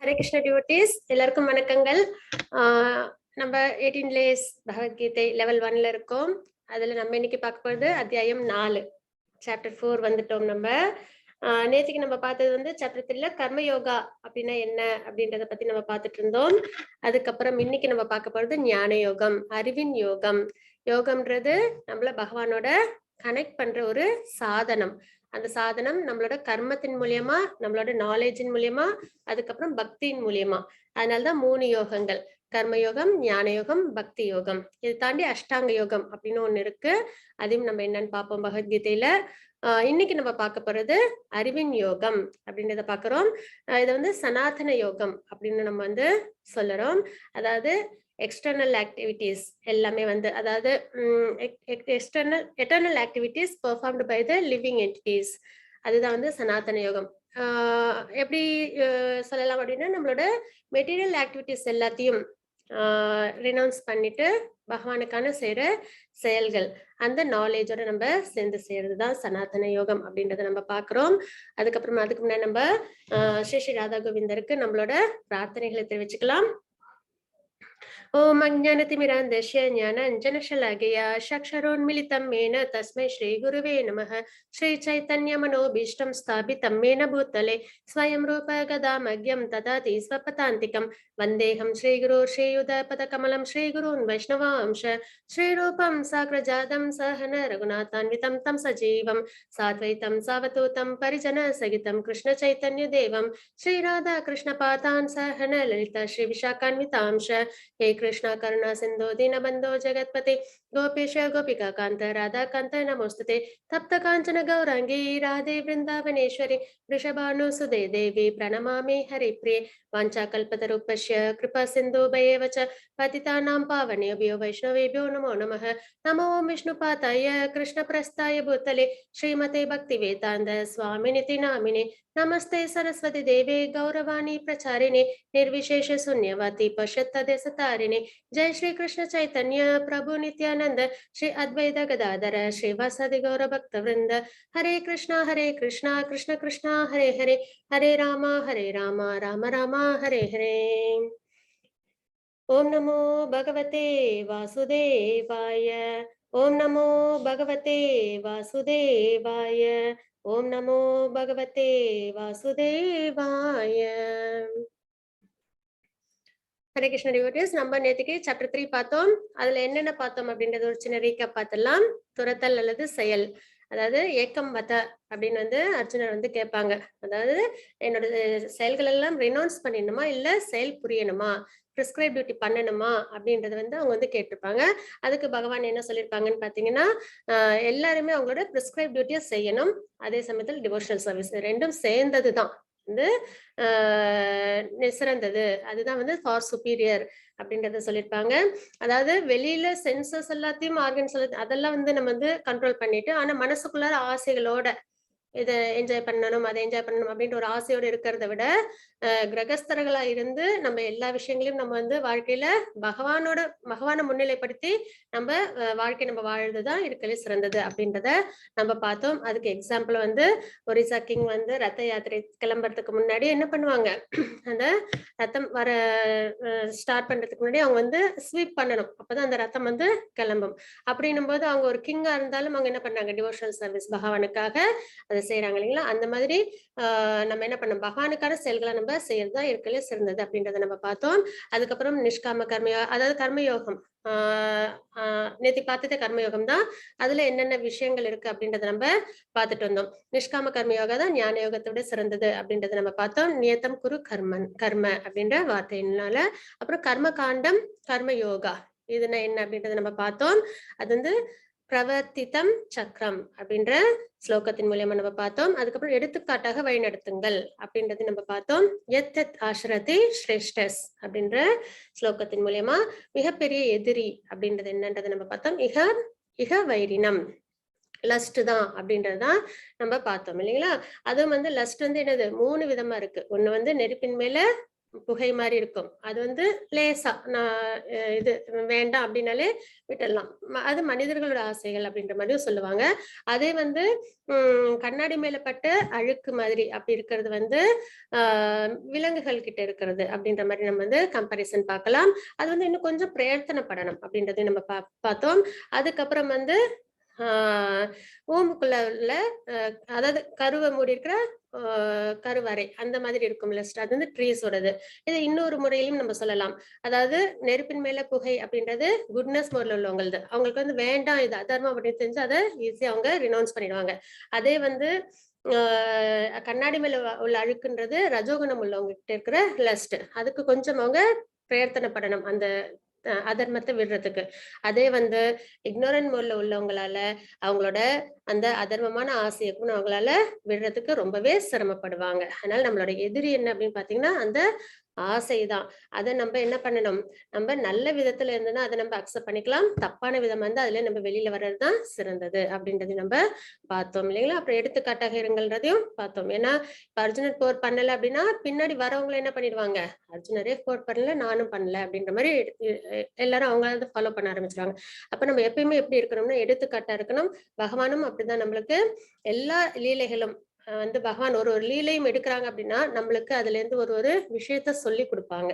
Hare Krishna devotees எல்லாருக்கும் வணக்கங்கள். நம்ம 18 லேஸ் பகவத்கீதை லெவல் 1ல இருக்கோம். அதுல நம்ம இன்னைக்கு பார்க்க போறது அத்தியாயம் 4 சாப்டர் 4 வந்துட்டோம். நம்ம நேற்றுக்கு நம்ம பார்த்தது வந்து சாப்டர் 3ல கர்மயோகா அப்படின்னா என்ன அப்படின்றத பத்தி நம்ம பார்த்துட்டு இருந்தோம். அதுக்கப்புறம் இன்னைக்கு நம்ம பார்க்க போறது ஞான யோகம், அறிவின் யோகம். யோகம்ன்றது நம்மள பகவானோட கனெக்ட் பண்ற ஒரு சாதனம். அந்த சாதனம் நம்மளோட கர்மத்தின் மூலியமா, நம்மளோட நாலேஜின் மூலியமா, அதுக்கப்புறம் பக்தியின் மூலியமா. அதனாலதான் 3 யோகங்கள்: கர்மயோகம், ஞான யோகம், பக்தி யோகம். இது தாண்டி அஷ்டாங்க யோகம் அப்படின்னு ஒண்ணு இருக்கு. அதையும் நம்ம என்னன்னு பார்ப்போம் பகவத்கீதையில. இன்னைக்கு நம்ம பார்க்க போறது அறிவின் யோகம் அப்படின்றத பாக்குறோம். இதை வந்து சனாதன யோகம் அப்படின்னு நம்ம வந்து சொல்லுறோம். அதாவது எக்ஸ்டர்னல் ஆக்டிவிட்டிஸ் எல்லாமே வந்து, அதாவது eternal activities performed by the living entities. அதுதான் வந்து சனாதன யோகம். எப்படி சொல்லலாம் அப்படின்னா, நம்மளோட மெட்டீரியல் ஆக்டிவிட்டிஸ் எல்லாத்தையும் ரினவுன்ஸ் பண்ணிட்டு பகவானுக்கான செய்யற செயல்கள், அந்த நாலேஜோட நம்ம சேர்ந்து செய்யறதுதான் சனாதன யோகம் அப்படின்றத நம்ம பாக்குறோம். அதுக்கப்புறமா அதுக்கு முன்னாடி நம்ம ஸ்ரீ ஸ்ரீ ராதா கோவிந்தருக்கு நம்மளோட பிரார்த்தனைகளை தெரிவிச்சுக்கலாம். ओम अज्ञानतिमिरान्धस्य ज्ञानाञ्जनशलाकया चक्षुरुन्मीलितं येन तस्मै श्रीगुरुवे नमः। श्रीचैतन्यमनोभीष्टं स्थापितं येन भूतले स्वयं रूप गदामह्यं ददाति स्वपदान्तिकं। वन्देऽहं श्रीगुरो श्रीयुतपदकमलं श्रीगुरून् वैष्णवांश श्रीरूपं साग्रजातं सहन रघुनाथान्वितं तं सजीवं साद्वैतं सावधूतं परिजनसहितं कृष्णचैतन्यदेवं श्रीराधा कृष्णपादान् सहन ललिता श्रीविशाखान्वितांश। हे कृष्णा करुणा सिंधु दीनबंधो जगत्पते गोपीश गोपिका कांत राधा कांत नमोस्तुते। तप्त कांचन गौरांगी राधे वृंदावनेश्वरी वृषभानुसुदे देवी प्रणमामि हरिप्रिये। वाञ्छाकल्पतरुपस्य कृपा सिन्धुभ्येव च पतितानां पावनेभ्यो वैष्णवेभ्यो नमो नमः। नमो विष्णुपादाय कृष्णप्रस्थाय भूतले श्रीमते भक्तिवेदान्त स्वामिनिति नामिने। नमस्ते सरस्वती देवे गौरवाणी प्रचारिणे निर्विशेष शून्यवादी पश्चात्तदेशतारिणे। जय श्री कृष्ण चैतन्य प्रभु नित्यानंद श्री अद्वैत गदाधर श्रीवासादि गौर भक्त वृंद। हरे कृष्णा कृष्ण कृष्ण हरे हरे, हरे राम राम राम हरे हरे। ओम नमो भगवते वासुदेवाय, ओम नमो भगवते वासुदेवाय, ओम नमो भगवते वासुदेवाय। ஹரே கிருஷ்ண டிவோட்டீஸ், நம்ம நேற்றுக்கு சாப்டர் 3 பார்த்தோம். அதுல என்னென்ன பார்த்தோம் அப்படின்றது ஒரு சின்ன ரீகேப் பார்த்தலாம். துரத்தல் அல்லது செயல், அதாவது ஏக்கம் வத அப்படின்னு வந்து அர்ஜுனர் வந்து கேட்பாங்க. அதாவது என்னோட செயல்கள் எல்லாம் ரினவுன்ஸ் பண்ணிடணுமா இல்ல செயல் புரியணுமா, பிரிஸ்கிரைப் டியூட்டி பண்ணணுமா அப்படின்றது வந்து அவங்க வந்து கேட்டிருப்பாங்க. அதுக்கு பகவான் என்ன சொல்லியிருப்பாங்கன்னு பாத்தீங்கன்னா, எல்லாருமே அவங்களோட பிரிஸ்கிரைப் டியூட்டியை செய்யணும், அதே சமயத்தில் டிவோஷனல் சர்வீஸ் ரெண்டும் சேர்ந்ததுதான் வந்து சிறந்தது, அதுதான் வந்து ஃபார் சுப்பீரியர் அப்படின்றத சொல்லியிருப்பாங்க. அதாவது வெளியில சென்சஸ் எல்லாத்தையும் ஆர்கன்ஸ் அதெல்லாம் வந்து நம்ம வந்து கண்ட்ரோல் பண்ணிட்டு, ஆனா மனசுக்குள்ளார ஆசைகளோட இதை என்ஜாய் பண்ணணும் அதை என்ஜாய் பண்ணணும் அப்படின்ற ஒரு ஆசையோடு இருக்கிறத விட, கிரகஸ்தர்களா இருந்து நம்ம எல்லா விஷயங்களையும் நம்ம வந்து வாழ்க்கையில பகவானை முன்னிலைப்படுத்தி நம்ம வாழ்க்கை நம்ம வாழ்றதுதான் இருக்கலே சிறந்தது அப்படின்றத நம்ம பார்த்தோம். அதுக்கு எக்ஸாம்பிள் வந்து ஒரிசா கிங் வந்து ரத்த யாத்திரை கிளம்புறதுக்கு முன்னாடி என்ன பண்ணுவாங்க, அந்த ரத்தம் வர ஸ்டார்ட் பண்றதுக்கு முன்னாடி அவங்க வந்து ஸ்வீப் பண்ணணும், அப்பதான் அந்த ரத்தம் வந்து கிளம்பும். அப்படின்னும் போது அவங்க ஒரு கிங்கா இருந்தாலும் அவங்க என்ன பண்ணாங்க, டிவோஷனல் சர்வீஸ் பகவானுக்காக அதை செய்யறாங்க இல்லைங்களா. அந்த மாதிரி நம்ம என்ன பண்ணோம், பகவானுக்கான செயல்களை நம்ம செய்யறதுதான் இருக்கலே சிறந்தது அப்படின்றத நம்ம பார்த்தோம். அதுக்கப்புறம் நிஷ்காம கர்மயோகம், அதாவது கர்மயோகம், நேத்தி பார்த்ததே கர்மயோகம் தான். அதுல என்னென்ன விஷயங்கள் இருக்கு அப்படின்றத நம்ம பார்த்துட்டு வந்தோம். நிஷ்காம கர்மயோகா தான் ஞான யோகத்தோட சிறந்தது அப்படின்றத நம்ம பார்த்தோம். நியத்தம் குரு கர்ம அப்படின்ற வார்த்தையினால. அப்புறம் கர்ம காண்டம் கர்ம யோகா இதுனா என்ன அப்படின்றத நம்ம பார்த்தோம். அது வந்து பிரவர்த்திதம் சக்கரம் அப்படின்ற ஸ்லோகத்தின் மூலியமா நம்ம பார்த்தோம். அதுக்கப்புறம் எடுத்துக்காட்டாக வழிநடத்துங்கள் அப்படின்றது நம்ம பார்த்தோம். எத் எத் ஆசிரதி ஸ்ரேஷ்டஸ் அப்படின்ற ஸ்லோகத்தின் மூலியமா மிகப்பெரிய எதிரி அப்படின்றது என்னன்றதை நம்ம பார்த்தோம். இக வைரினம், லஸ்ட் தான் அப்படின்றதுதான் நம்ம பார்த்தோம் இல்லைங்களா. அதுவும் வந்து லஸ்ட் வந்து என்னது, 3 விதமா இருக்கு. ஒண்ணு வந்து நெருப்பின் மேல புகை மாதிரி இருக்கும். அது வந்து லேசா நான் இது வேண்டாம் அப்படின்னாலே விட்டுடலாம். அது மனிதர்களோட ஆசைகள் அப்படின்ற மாதிரியும் சொல்லுவாங்க. அதே வந்து கண்ணாடி மேல பட்ட அழுக்கு மாதிரி அப்படி இருக்கிறது வந்து விலங்குகள் கிட்ட இருக்கிறது அப்படின்ற மாதிரி நம்ம வந்து கம்பாரிசன் பார்க்கலாம். அது வந்து இன்னும் கொஞ்சம் பிரயத்தனப்படணும் அப்படின்றதையும் நம்ம பார்த்தோம். அதுக்கப்புறம் வந்து ஊம்புக்குள்ள உள்ள அதாவது கருவை மூடி இருக்கிற கருவறை அந்த மாதிரி இருக்கும்ல, அது வந்து ட்ரீஸோடது. இது இன்னொரு முறையிலும் நம்ம சொல்லலாம். அதாவது நெருப்பின் மேல புகை அப்படின்றது குட்னஸ் மோட்ல உள்ளவங்களது. அவங்களுக்கு வந்து வேண்டாம், இது அதர்மம் அப்படின்னு தெரிஞ்சு அதை ஈஸியா அவங்க ரினௌன்ஸ் பண்ணிடுவாங்க. அதே வந்து கண்ணாடி மேல உள்ள அழுக்குன்றது ரஜோகுணம் உள்ளவங்க கிட்ட இருக்கிற லஸ்ட். அதுக்கு கொஞ்சம் அவங்க பிரயத்தனப்படணும் அந்த அதர்மத்தை விடுறதுக்கு. அதே வந்து இக்னோரன்ட் மோட்ல உள்ளவங்களால அவங்களோட அந்த அதர்மமான ஆசையை கூட அவங்களால விடுறதுக்கு ரொம்பவே சிரமப்படுவாங்க. அதனால நம்மளோட எதிரி என்ன அப்படின்னு பாத்தீங்கன்னா அந்த ஆசைதான். அதை நம்ம என்ன பண்ணணும், நம்ம நல்ல விதத்துல இருந்ததுன்னா அதை நம்ம அக்செப்ட் பண்ணிக்கலாம். தப்பான விதம் வந்து அதுல நம்ம வெளியில வர்றதுதான் சிறந்தது அப்படின்றது நம்ம பார்த்தோம் இல்லைங்களா. அப்புறம் எடுத்துக்காட்டாக இருங்கள்ன்றதையும் பார்த்தோம். ஏன்னா இப்ப அர்ஜுனர் போர் பண்ணல அப்படின்னா பின்னாடி வரவங்களை என்ன பண்ணிடுவாங்க, அர்ஜுனரே போர் பண்ணல நானும் பண்ணல அப்படின்ற மாதிரி எல்லாரும் அவங்க ஃபாலோ பண்ண ஆரம்பிச்சிருவாங்க. அப்ப நம்ம எப்பயுமே எப்படி இருக்கணும்னா எடுத்துக்காட்டா இருக்கணும். பகவானும் அப்படிதான் நம்மளுக்கு எல்லா லீலைகளும் வந்து பகவான் ஒரு ஒரு லீலையும் எடுக்கிறாங்க அப்படின்னா நம்மளுக்கு அதுல இருந்து ஒரு ஒரு விஷயத்த சொல்லி கொடுப்பாங்க.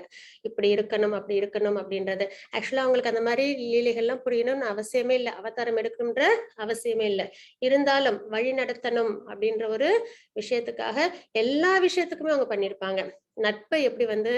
இப்படி இருக்கணும் அப்படி இருக்கணும் அப்படின்றது. ஆக்சுவலா அவங்களுக்கு அந்த மாதிரி லீலைகள்லாம் புரியணும்னு அவசியமே இல்லை, அவதாரம் எடுக்கணும்ன்ற அவசியமே இல்லை. இருந்தாலும் வழி நடத்தணும் அப்படின்ற ஒரு விஷயத்துக்காக எல்லா விஷயத்துக்குமே அவங்க பண்ணியிருப்பாங்க. நட்பை எப்படி வந்து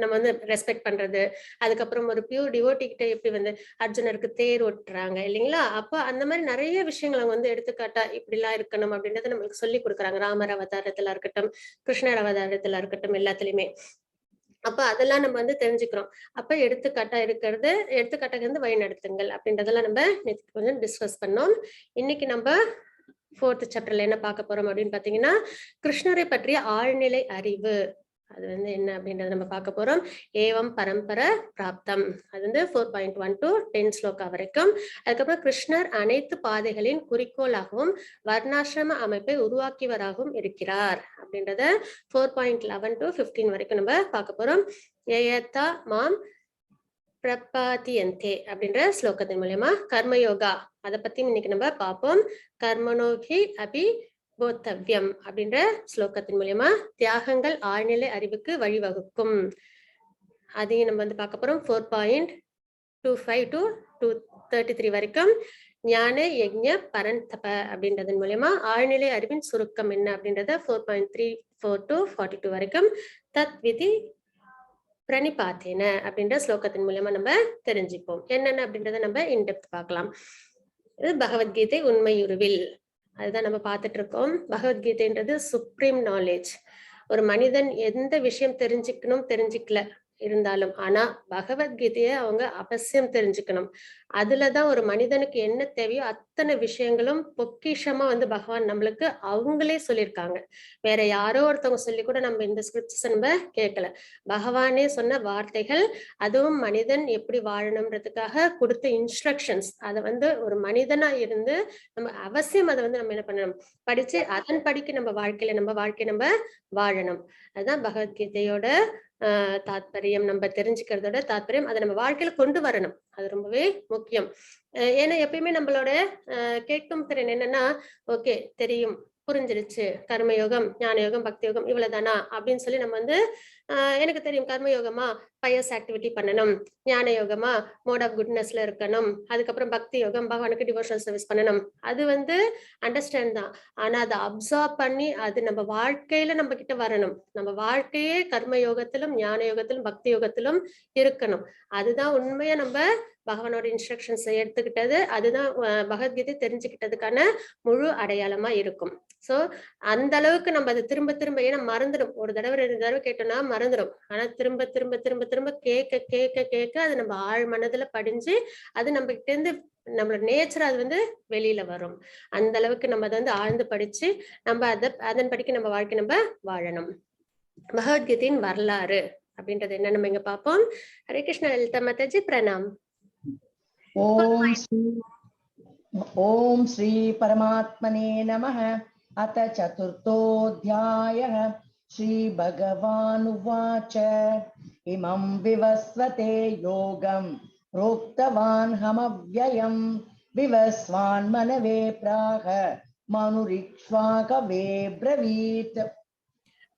நம்ம வந்து ரெஸ்பெக்ட் பண்றது, அதுக்கப்புறம் ஒரு பியூர் டிவோட்டி கிட்ட எப்படி வந்து அர்ஜுனருக்கு தேர் ஓட்டுறாங்க இல்லைங்களா. அப்ப அந்த மாதிரி நிறைய விஷயங்கள் அவங்க வந்து எடுத்துக்காட்டா இப்படி எல்லாம் இருக்கணும் அப்படின்றத நம்மளுக்கு சொல்லி கொடுக்குறாங்க. ராமர் அவதாரத்துல இருக்கட்டும், கிருஷ்ணர் அவதாரத்துல இருக்கட்டும், எல்லாத்துலயுமே. அப்ப அதெல்லாம் நம்ம வந்து தெரிஞ்சுக்கிறோம். அப்ப எடுத்துக்காட்டா இருக்கிறது, எடுத்துக்காட்டாக இருந்து வழி நடத்துங்கள் அப்படின்றதெல்லாம் நம்ம கொஞ்சம் டிஸ்கஸ் பண்ணோம். இன்னைக்கு நம்ம 4th சாப்டர்ல என்ன பார்க்க போறோம் அப்படின்னு பாத்தீங்கன்னா, கிருஷ்ணரை பற்றிய ஆழ்நிலை அறிவு. அது வந்து என்ன அப்படின்றத நம்ம பார்க்க போறோம். ஏவம் பரம்பர பிராப்தம். அது வந்து 4.1 to 10 ஸ்லோகா வரைக்கும். அதுக்கப்புறம் கிருஷ்ணர் அனைத்து பாதைகளின் குறிக்கோளாகவும் வர்ணாசிரம அமைப்பை உருவாக்கியவராகவும் இருக்கிறார் அப்படின்றத 4.11 to 15 வரைக்கும் நம்ம பார்க்க போறோம். ஏயத்தா மாம் பிரபாதியந்தே அப்படின்ற ஸ்லோகத்தின் மூலமா கர்மயோகா அதை பத்தி இன்னைக்கு நம்ம பார்ப்போம். கர்மனோகி அபி போத்தவ்யம் அப்படின்ற ஸ்லோகத்தின் மூலமா தியாகங்கள் ஆழ்நிலை அறிவுக்கு வழிவகுக்கும். அதையும் நம்ம வந்து பார்க்க போறோம். 4.25 to 233 வரைக்கும் ஞான யஜ்ஞ பரந்தப அப்படின்றதன் மூலமா ஆழ்நிலை அறிவின் சுருக்கம் என்ன அப்படின்றத 4.34 to 42 வரைக்கும் தத் விதி பிரணிபாத்தேன அப்படின்ற ஸ்லோகத்தின் மூலமா நம்ம தெரிஞ்சுப்போம். என்னென்ன அப்படின்றத நம்ம இன்டெப்த் பார்க்கலாம். இது பகவத்கீதை உண்மையுருவில் அதுதான் நம்ம பார்த்துட்டு இருக்கோம். பகவத்கீதைன்றது சுப்ரீம் நாலேஜ். ஒரு மனிதன் எந்த விஷயம் தெரிஞ்சுக்கணும் தெரிஞ்சுக்கல இருந்தாலும் ஆனா பகவத்கீதைய அவங்க அவசியம் தெரிஞ்சுக்கணும். அதுலதான் ஒரு மனிதனுக்கு என்ன தேவையோ அத்தனை விஷயங்களும் பொக்கிஷமா வந்து பகவான் நம்மளுக்கு அவங்களே சொல்லியிருக்காங்க. வேற யாரோ ஒருத்தவங்க சொல்லி கூட நம்ம இந்த ஸ்கிரிப்ட்ஸ் நம்ம கேட்கல. பகவானே சொன்ன வார்த்தைகள், அதுவும் மனிதன் எப்படி வாழணும்ன்றதுக்காக கொடுத்த இன்ஸ்ட்ரக்ஷன்ஸ். அதை வந்து ஒரு மனிதனா இருந்து நம்ம அவசியம் அதை வந்து நம்ம என்ன பண்ணணும், படிச்சு அதன் படிக்க நம்ம வாழ்க்கையை நம்ம வாழணும். அதுதான் பகவத்கீதையோட தாத்பரியம். நம்ம தெரிஞ்சுக்கிறதோட தாத்பரியம் அதை நம்ம வாழ்க்கையில கொண்டு வரணும். அது ரொம்பவே முக்கியம். ஏன்னா எப்பயுமே நம்மளோட கேட்கும் திறன் என்னன்னா, ஓகே தெரியும், புரிஞ்சிருச்சு, கர்மயோகம், ஞான யோகம், பக்தி யோகம் இவ்வளவுதானா அப்படின்னு சொல்லி நம்ம வந்து எனக்கு தெரியும் கர்மயோகமா பயஸ் ஆக்டிவிட்டி பண்ணணும், ஞான யோகமா மோட் ஆஃப் குட்னஸ்ல இருக்கணும், அதுக்கப்புறம் பக்தி யோகம் பகவானுக்கு டிவோஷனல் சர்வீஸ் பண்ணணும். அது வந்து அண்டர்ஸ்டாண்ட் தான். ஆனா அதை அப்சார்ப் பண்ணி அது நம்ம வாழ்க்கையில நம்ம கிட்ட வரணும். நம்ம வாழ்க்கையே கர்ம யோகத்திலும் ஞான யோகத்திலும் பக்தி யோகத்திலும் இருக்கணும். அதுதான் உண்மையா நம்ம பகவானோட இன்ஸ்ட்ரக்ஷன்ஸ் எடுத்துக்கிட்டது. அதுதான் பகவத்கீதை தெரிஞ்சுக்கிட்டதுக்கான முழு அடையாளமா இருக்கும். சோ அந்த அளவுக்கு நம்ம அதை திரும்ப திரும்ப, ஏன்னா மறந்துடும். ஒரு தடவை 2 தடவை கேட்டோம்னா மறந்துடும். ஆனா திரும்ப திரும்ப திரும்ப திரும்ப கேட்க கேட்க கேட்க அது நம்ம ஆழ் மனதுல படிஞ்சு அது நம்ம கிட்ட இருந்து நம்மளோட நேச்சர் அது வந்து வெளியில வரும். அந்த அளவுக்கு நம்ம அதை வந்து ஆழ்ந்து படிச்சு நம்ம அதன் படிக்க நம்ம வாழ்க்கை நம்ம வாழணும். பகவத்கீதையின் வரலாறு அப்படின்றது என்ன நம்ம இங்க பார்ப்போம். ஹரே கிருஷ்ணா லலிதா மாதாஜி, பிரணாம். ஓம் ஸ்ரீ பரமாத்மனே நமः. அத சதுர்த்தோऽध्यायः श्रीभगवानुवाच इमं विवस्वते योगं प्रोक्तवान् हमव्ययं विवस्वान् मनवे प्राह मनुरिक्ष्वाकवे ब्रवीत्.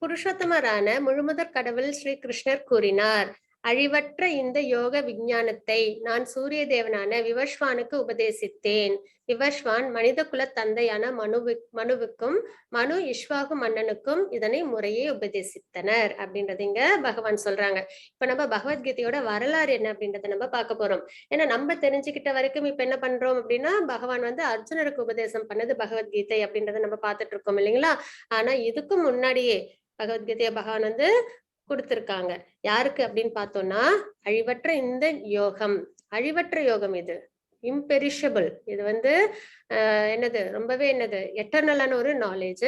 புருஷோத்தமரான முழுமுதற் கடவுள் ஸ்ரீ கிருஷ்ணர் கூறினார், அழிவற்ற இந்த யோக விஞ்ஞானத்தை நான் சூரிய தேவனான விவஸ்வானுக்கு உபதேசித்தேன். விவஸ்வான் மனித குல தந்தையான மனுவுக்கும் மனு இஷ்வாகு மன்னனுக்கும் இதனை முறையே உபதேசித்தனர் அப்படின்றது இங்க பகவான் சொல்றாங்க. இப்ப நம்ம பகவத்கீதையோட வரலாறு என்ன அப்படின்றத நம்ம பார்க்க போறோம். ஏன்னா நம்ம தெரிஞ்சுக்கிட்ட வரைக்கும் இப்ப என்ன பண்றோம் அப்படின்னா, பகவான் வந்து அர்ஜுனருக்கு உபதேசம் பண்ணது பகவத்கீதை அப்படின்றத நம்ம பார்த்துட்டு இருக்கோம் இல்லைங்களா. ஆனா இதுக்கும் முன்னாடியே பகவத்கீதைய பகவான் வந்து கொடுத்திருக்காங்க. யாருக்கு அப்படின்னு பார்த்தோம்னா, அழிவற்ற இந்த யோகம், அழிவற்ற யோகம் இது இம்பெரிஷபிள், இது வந்து என்னது ரொம்பவே என்னது எட்டர்னலான ஒரு நாலேஜ்.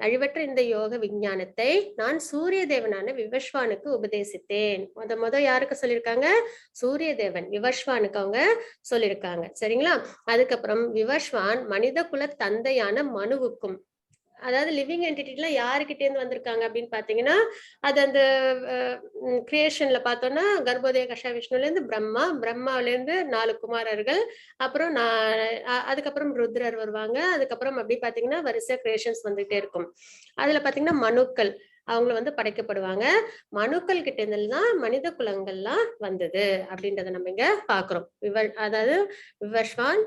அழிவற்ற இந்த யோக விஞ்ஞானத்தை நான் சூரிய தேவனான விவஸ்வானுக்கு உபதேசித்தேன். முத யாருக்கு சொல்லியிருக்காங்க? சூரிய தேவன் விவஸ்வானுக்கு அவங்க சொல்லியிருக்காங்க. சரிங்களா. அதுக்கப்புறம் விவஸ்வான் மனித குல தந்தையான மனுவுக்கும், அதாவது லிவிங் என்டிட்டில யாருக்கிட்டே இருந்து வந்திருக்காங்க அப்படின்னு பாத்தீங்கன்னா, அது அந்த கிரியேஷன்ல பார்த்தோம்னா கர்ப்போதய கஷா விஷ்ணுல இருந்து பிரம்மாவில இருந்து 4 குமாரர்கள், அப்புறம் அதுக்கப்புறம் ருத்ரர் வருவாங்க. அதுக்கப்புறம் அப்படி பாத்தீங்கன்னா வரிசையா கிரியேஷன்ஸ் வந்துட்டே இருக்கும். அதுல பாத்தீங்கன்னா மனுக்கள் அவங்கள வந்து படைக்கப்படுவாங்க. மனுக்கள் கிட்ட இருந்துதான் மனித குலங்கள்லாம் வந்தது அப்படின்றத நம்ம இங்க பாக்குறோம். அதாவது விவஸ்வான்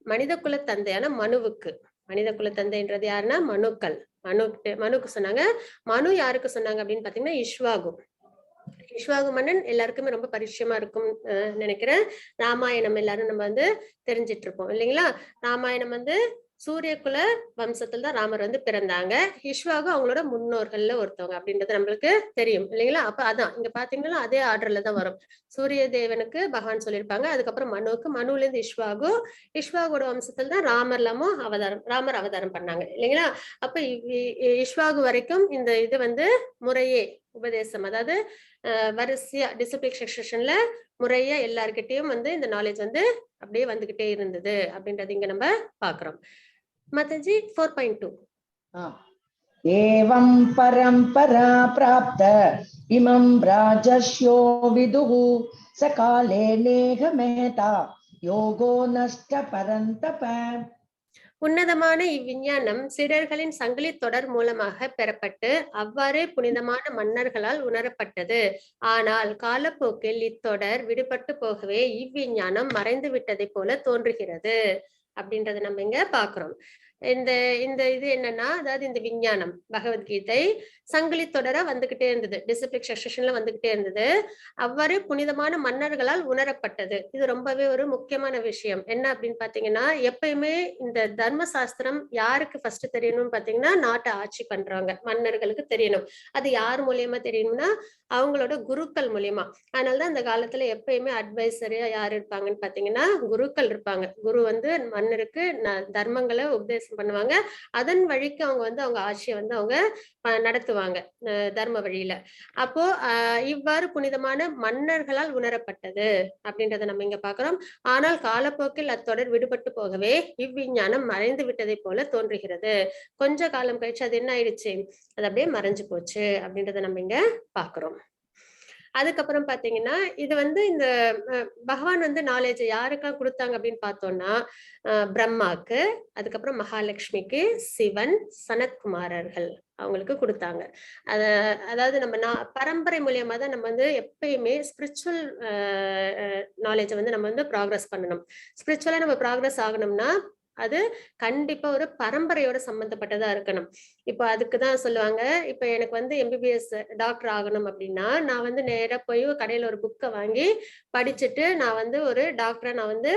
மனித குல தந்தையான மனுவுக்கு, மனித குல தந்தைன்றது யாருன்னா மனுக்கள், மனுக்கு சொன்னாங்க. மனு யாருக்கு சொன்னாங்க அப்படின்னு பாத்தீங்கன்னா இஷ்வாகு. இஷ்வாகு மன்னன் எல்லாருக்குமே ரொம்ப பரிச்சயமா இருக்கும் நினைக்கிறேன். ராமாயணம் எல்லாரும் நம்ம வந்து தெரிஞ்சிட்டு இருப்போம் இல்லைங்களா. ராமாயணம் வந்து சூரிய குல வம்சத்துல தான் ராமர் வந்து பிறந்தாங்க. இஷ்வாகு அவங்களோட முன்னோர்கள்ல ஒருத்தவங்க அப்படின்றது நம்மளுக்கு தெரியும் இல்லைங்களா. அப்ப அதான் இங்க பாத்தீங்கன்னா அதே ஆர்டர்ல தான் வரும். சூரிய தேவனுக்கு பகவான் சொல்லியிருப்பாங்க. அதுக்கப்புறம் மனுவுக்கு, மனுல இருந்து இஷ்வாகு, இஷ்வாகோட வம்சத்துல தான் ராமர் அவதாரம் பண்ணாங்க இல்லைங்களா. அப்ப இஷ்வாகு வரைக்கும் இந்த இது வந்து முறையே உபதேசம், அதாவது வரிசையா டிசிப்ளிக் செக்ஷன்ல முறையா எல்லார்கிட்டையும் வந்து இந்த நாலேஜ் வந்து அப்படியே வந்துகிட்டே இருந்தது அப்படின்றது இங்க நம்ம பாக்குறோம். மாதாஜி 4.2 एवं परंपरा प्राप्त इमं राजस्यो विदुः सकाले नेह मेहता योगो नष्ट परन्तप. உன்னதமான இவ்விஞ்ஞானம் சீடர்களின் சங்கிலி தொடர் மூலமாக பெறப்பட்டு அவ்வாறே புனிதமான மன்னர்களால் உணரப்பட்டது. ஆனால் காலப்போக்கில் இத்தொடர் விடுபட்டு போகவே இவ்விஞ்ஞானம் மறைந்து விட்டதை போல தோன்றுகிறது அப்படின்றத நம்ம இங்க பாக்குறோம். இந்த இந்த இது என்னன்னா, அதாவது இந்த விஞ்ஞானம் பகவத்கீதை சங்கிலி தொடரா வந்துகிட்டே இருந்தது, டிசிப்ளிக் செக்ஷன்ல வந்துகிட்டே இருந்தது. அவ்வாறு புனிதமான மன்னர்களால் உணரப்பட்டது. இது ரொம்பவே ஒரு முக்கியமான விஷயம். என்ன அப்படின்னு பாத்தீங்கன்னா, எப்பயுமே இந்த தர்ம சாஸ்திரம் யாருக்கு ஃபர்ஸ்ட் தெரியணும்னு பாத்தீங்கன்னா, நாட்டை ஆட்சி பண்றவங்க மன்னர்களுக்கு தெரியணும். அது யார் மூலியமா தெரியணும்னா அவங்களோட குருக்கள் மூலியமா. அதனாலதான் அந்த காலத்துல எப்பயுமே அட்வைசரியா யார் இருப்பாங்கன்னு பாத்தீங்கன்னா குருக்கள் இருப்பாங்க. குரு வந்து மன்னருக்கு தர்மங்களை உபதேசம் பண்ணுவாங்க. அதன் வழிக்கு அவங்க வந்து அவங்க ஆட்சியை வந்து அவங்க நடத்துவாங்க தர்ம வழியில. அப்போ இவ்வாறு புனிதமான மன்னர்களால் உணரப்பட்டது அப்படின்றத நம்ம இங்க பாக்குறோம். ஆனால் காலப்போக்கில் அத்தொடர் விடுபட்டு போகவே இவ்விஞ்ஞானம் மறைந்து விட்டதை போல தோன்றுகிறது. கொஞ்ச காலம் கழிச்சு அது என்ன ஆயிடுச்சு, அது அப்படியே மறைஞ்சு போச்சு அப்படின்றத நம்ம இங்க பாக்குறோம். அதுக்கப்புறம் பாத்தீங்கன்னா இது வந்து இந்த பகவான் வந்து நாலேஜ் யாருக்கெல்லாம் கொடுத்தாங்க அப்படின்னு பார்த்தோம்னா, பிரம்மாக்கு, அதுக்கப்புறம் மகாலட்சுமிக்கு, சிவன், சனத்குமாரர்கள் அவங்களுக்கு கொடுத்தாங்க. அதாவது நம்ம பரம்பரை மூலியமா தான் நம்ம வந்து எப்பயுமே ஸ்பிரிச்சுவல் நாலேஜை வந்து நம்ம வந்து ப்ராக்ரஸ் பண்ணணும். ஸ்பிரிச்சுவலா நம்ம ப்ராக்ரஸ் ஆகணும்னா அது கண்டிப்பா ஒரு பரம்பரையோட சம்பந்தப்பட்டதா இருக்கணும். இப்ப அதுக்குதான் சொல்லுவாங்க, இப்ப எனக்கு வந்து MBBS டாக்டர் ஆகணும் அப்படின்னா நான் வந்து நேரா போய் கடையில ஒரு புக்கை வாங்கி படிச்சுட்டு நான் வந்து ஒரு டாக்டரை நான் வந்து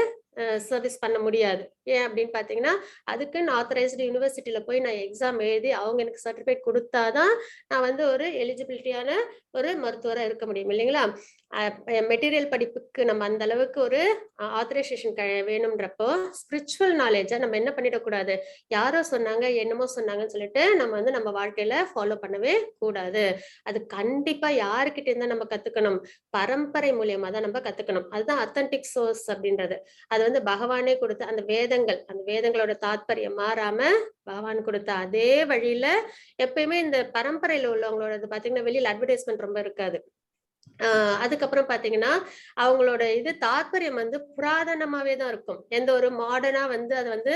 சர்வீஸ் பண்ண முடியாது. ஏன் அப்படின்னு பாத்தீங்கன்னா, அதுக்குன்னு ஆத்தரைஸ்டு யூனிவர்சிட்டியில போய் நான் எக்ஸாம் எழுதி அவங்க எனக்கு சர்டிபிகேட் கொடுத்தாதான் நான் வந்து ஒரு எலிஜிபிலிட்டியான ஒரு மருத்துவரா இருக்க முடியும் இல்லைங்களா. மெட்டீரியல் படிப்புக்கு நம்ம அந்த அளவுக்கு ஒரு ஆத்தரைசேஷன் வேணும்ன்றப்போ ஸ்பிரிச்சுவல் நாலேஜை நம்ம என்ன பண்ணிடக்கூடாது, யாரோ சொன்னாங்க என்னமோ சொன்னாங்கன்னு சொல்லிட்டு நம்ம வந்து நம்ம வாழ்க்கையில ஃபாலோ பண்ணவே கூடாது. அது கண்டிப்பா யாருக்கிட்ட இருந்தா நம்ம கத்துக்கணும், பரம்பரை மூலியமா தான் நம்ம கத்துக்கணும். அதுதான் அத்தன்டிக் சோர்ஸ் அப்படின்றது. அது வந்து பகவானே கொடுத்து அந்த வேத வேதங்கள், அந்த வேதங்களோட தாத்பரியம் மாறாம பகவான் கொடுத்த அதே வழியில எப்பயுமே இந்த பரம்பரையில உள்ளவங்களோட பாத்தீங்கன்னா வெளியில அட்வர்டைஸ்மெண்ட் ரொம்ப இருக்காது. அதுக்கப்புறம் பாத்தீங்கன்னா அவங்களோட இது தாத்பரியம் வந்து புராதனமாவே தான் இருக்கும். எந்த ஒரு மாடர்னா வந்து அதை வந்து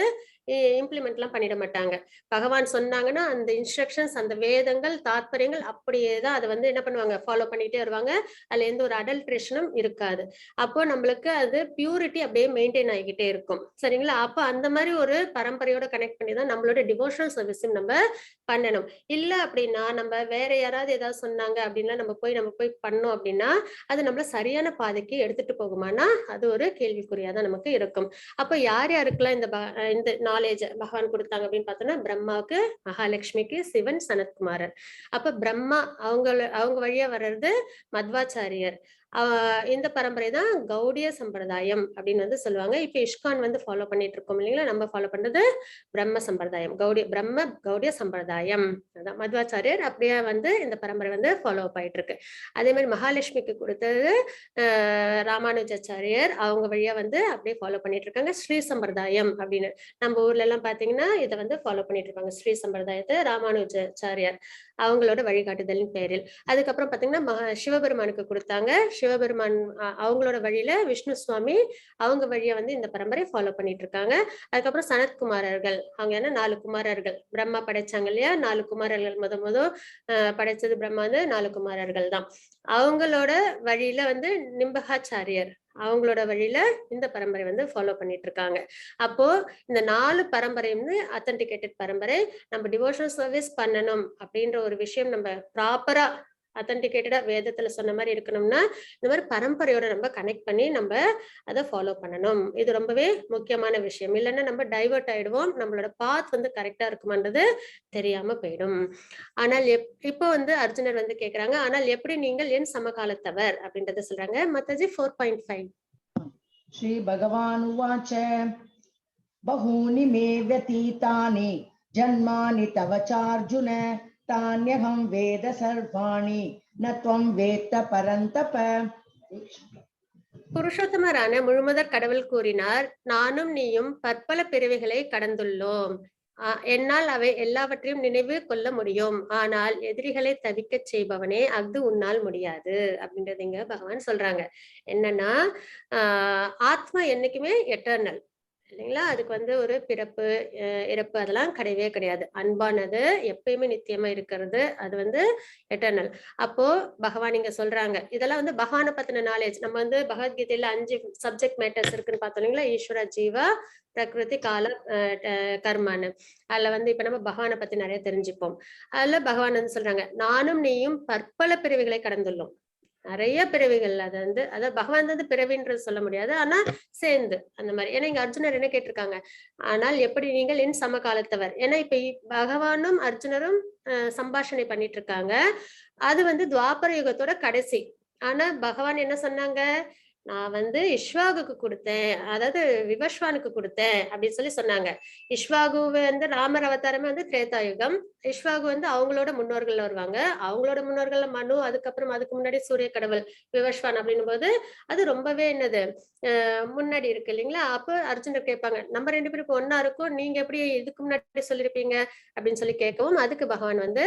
இம்ப்ளிமெண்ட் எல்லாம் பண்ணிட மாட்டாங்க. பகவான் சொன்னாங்கன்னா அந்த இன்ஸ்ட்ரக்ஷன்ஸ், அந்த வேதங்கள், தாத்பரியங்கள் அப்படியே தான் அதை வந்து என்ன பண்ணுவாங்க, ஃபாலோ பண்ணிட்டே வருவாங்க. அதுல எந்த ஒரு அடல்ட்ரேஷனும் இருக்காது. அப்போ நம்மளுக்கு அது பியூரிட்டி அப்படியே மெயின்டைன் ஆகிக்கிட்டே இருக்கும். சரிங்களா? அப்போ அந்த மாதிரி ஒரு பரம்பரையோட கனெக்ட் பண்ணி தான் நம்மளோட டிவோஷனல் சர்வீஸும் நம்ம பண்ணணும். இல்ல அப்படின்னா நம்ம வேற யாராவது ஏதாவது சொன்னாங்க அப்படின்னா நம்ம போய் பண்ணோம் அப்படின்னா அது நம்மள சரியான பாதைக்கு எடுத்துட்டு போகுமானா அது ஒரு கேள்விக்குறியா தான் நமக்கு இருக்கும். அப்ப யார் யாருக்கெல்லாம் இந்த நாலேஜ் பகவான் கொடுத்தாங்க அப்படின்னு பார்த்தோம்னா பிரம்மாவுக்கு, மகாலட்சுமிக்கு, சிவன், சனத்குமாரர். அப்ப பிரம்மா அவங்க வழியா வர்றது மத்வாச்சாரியர். இந்த பரம்பரை தான் கௌடிய சம்பிரதாயம் அப்படின்னு வந்து சொல்லுவாங்க. இப்ப இஸ்கான் வந்து ஃபாலோ பண்ணிட்டு இருக்கோம் இல்லைங்களா? நம்ம ஃபாலோ பண்றது பிரம்ம சம்பிரதாயம், கௌடிய சம்பிரதாயம். அதான் மத்வாச்சாரியர் அப்படியே வந்து இந்த பரம்பரை வந்து ஃபாலோ ஆயிட்டு இருக்கு. அதே மாதிரி மகாலட்சுமிக்கு கொடுத்தது ராமானுஜாச்சாரியர், அவங்க வழியா வந்து அப்படியே ஃபாலோ பண்ணிட்டு இருக்காங்க ஸ்ரீ சம்பிரதாயம் அப்படின்னு. நம்ம ஊர்ல எல்லாம் பாத்தீங்கன்னா இதை வந்து ஃபாலோ பண்ணிட்டு இருப்பாங்க, ஸ்ரீ சம்பிரதாயத்தை ராமானுஜாச்சாரியார் அவங்களோட வழிகாட்டுதலின் பேரில். அதுக்கப்புறம் பாத்தீங்கன்னா சிவபெருமானுக்கு கொடுத்தாங்க. சிவபெருமான் அவங்களோட வழியில விஷ்ணு சுவாமி அவங்க வழியா வந்து இந்த பரம்பரை ஃபாலோ பண்ணிட்டு இருக்காங்க. அதுக்கப்புறம் சனத்குமாரர்கள், அவங்க என்ன 4 குமாரர்கள் பிரம்மா படைச்சாங்க இல்லையா? 4 குமாரர்கள் முத படைச்சது பிரம்மா வந்து 4 குமாரர்கள் தான். அவங்களோட வழியில வந்து நிம்பகாச்சாரியர் அவங்களோட வழியில இந்த பரம்பரை வந்து ஃபாலோ பண்ணிட்டு இருக்காங்க. அப்போ இந்த 4 பரம்பரையும் அத்தன்டிகேட்டட் பரம்பரை. நம்ம டிவோஷனல் சர்வீஸ் பண்ணணும் அப்படின்ற ஒரு விஷயம் நம்ம ப்ராப்பரா அத்தன்டிகேட்டடா வேதத்துல சொன்ன மாதிரி இருக்கணும்னா இந்த மாதிரி பரம்பரையோட நம்ம கனெக்ட் பண்ணி நம்ம அதை ஃபாலோ பண்ணணும். இது ரொம்பவே முக்கியமான விஷயம். இல்லைன்னா நம்ம டைவர்ட் ஆயிடுவோம், நம்மளோட பாத் வந்து கரெக்டா இருக்குமான்றது தெரியாம போயிடும். ஆனால் இப்போ வந்து அர்ஜுனர் வந்து கேக்குறாங்க, ஆனால் எப்படி நீங்கள் என் சமகாலத்தவர் அப்படின்றத சொல்றாங்க. மத்தஜி 4.5. ஸ்ரீ பகவான் உவாச்ச பஹூனி மே வ்யதீதானி ஜன்மானி தவ சார்ஜுன தான்யஹம் வேத சர்வாணி ந த்வம் வேத்த பரந்தப. புருஷோத்தமரான முழுமுதற் கடவுள் கூறினார், நானும் நீயும் பற்பல பிறவிகளை கடந்துள்ளோம். என்னால் அவை எல்லாவற்றையும் நினைவு கொள்ள முடியும். ஆனால் எதிரிகளை தவிக்க செய்பவனே அஃது உன்னால் முடியாது அப்படின்றது இங்க பகவான் சொல்றாங்க. என்னன்னா ஆத்மா என்னைக்குமே எட்டர்னல் இல்லைங்களா? அதுக்கு வந்து ஒரு பிறப்பு இறப்பு அதெல்லாம் கிடையவே கிடையாது. அன்பானது எப்பயுமே நித்தியமா இருக்கிறது, அது வந்து எட்டர்னல். அப்போ பகவான் இங்க சொல்றாங்க, இதெல்லாம் வந்து பகவானை பத்தின நாலேஜ். நம்ம வந்து பகவத்கீதையில 5 சப்ஜெக்ட் மேட்டர்ஸ் இருக்குன்னு பார்த்தோம் இல்லைங்களா? ஈஸ்வர, ஜீவா, பிரகிருதி, கால, கர்மான்னு. அதுல வந்து இப்ப நம்ம பகவானை பத்தி நிறைய தெரிஞ்சுப்போம். அதுல பகவான் வந்து சொல்றாங்க, நானும் நீயும் பற்பல பிறவிகளை கடந்துள்ளோம். நிறைய பிறவிகள். அது வந்து அதாவது பகவான் வந்து பிறவின்றது சொல்ல முடியாது, ஆனா சேர்ந்து அந்த மாதிரி. ஏன்னா இங்க அர்ஜுனர் என்ன கேட்டிருக்காங்க, ஆனால் எப்படி நீங்கள் என் சமகாலத்தவர். ஏன்னா இப்ப பகவானும் அர்ஜுனரும் சம்பாஷணை பண்ணிட்டு இருக்காங்க. அது வந்து துவாபர யுகத்தோட கடைசி. ஆனா பகவான் என்ன சொன்னாங்க, நான் வந்து இஷ்வாகுக்கு கொடுத்தேன், அதாவது விவஸ்வானுக்கு கொடுத்தேன் அப்படின்னு சொல்லி சொன்னாங்க. இஷ்வாகு வந்து ராமர் அவதாரமே வந்து திரேதாயுகம். இஷ்வாகு வந்து அவங்களோட முன்னோர்கள் வருவாங்க. அவங்களோட முன்னோர்கள்ல மனு, அதுக்கப்புறம் அதுக்கு முன்னாடி சூரிய கடவுள் விவஸ்வான் அப்படின்னும் போது அது ரொம்பவே என்னது முன்னாடி இருக்கு இல்லைங்களா? அப்போ அர்ஜுனர் கேட்பாங்க, நம்ம 2 பேரும் இப்போ ஒன்னா இருக்கும், நீங்க எப்படி இதுக்கு முன்னாடி சொல்லிருப்பீங்க அப்படின்னு சொல்லி கேட்கவும் அதுக்கு பகவான் வந்து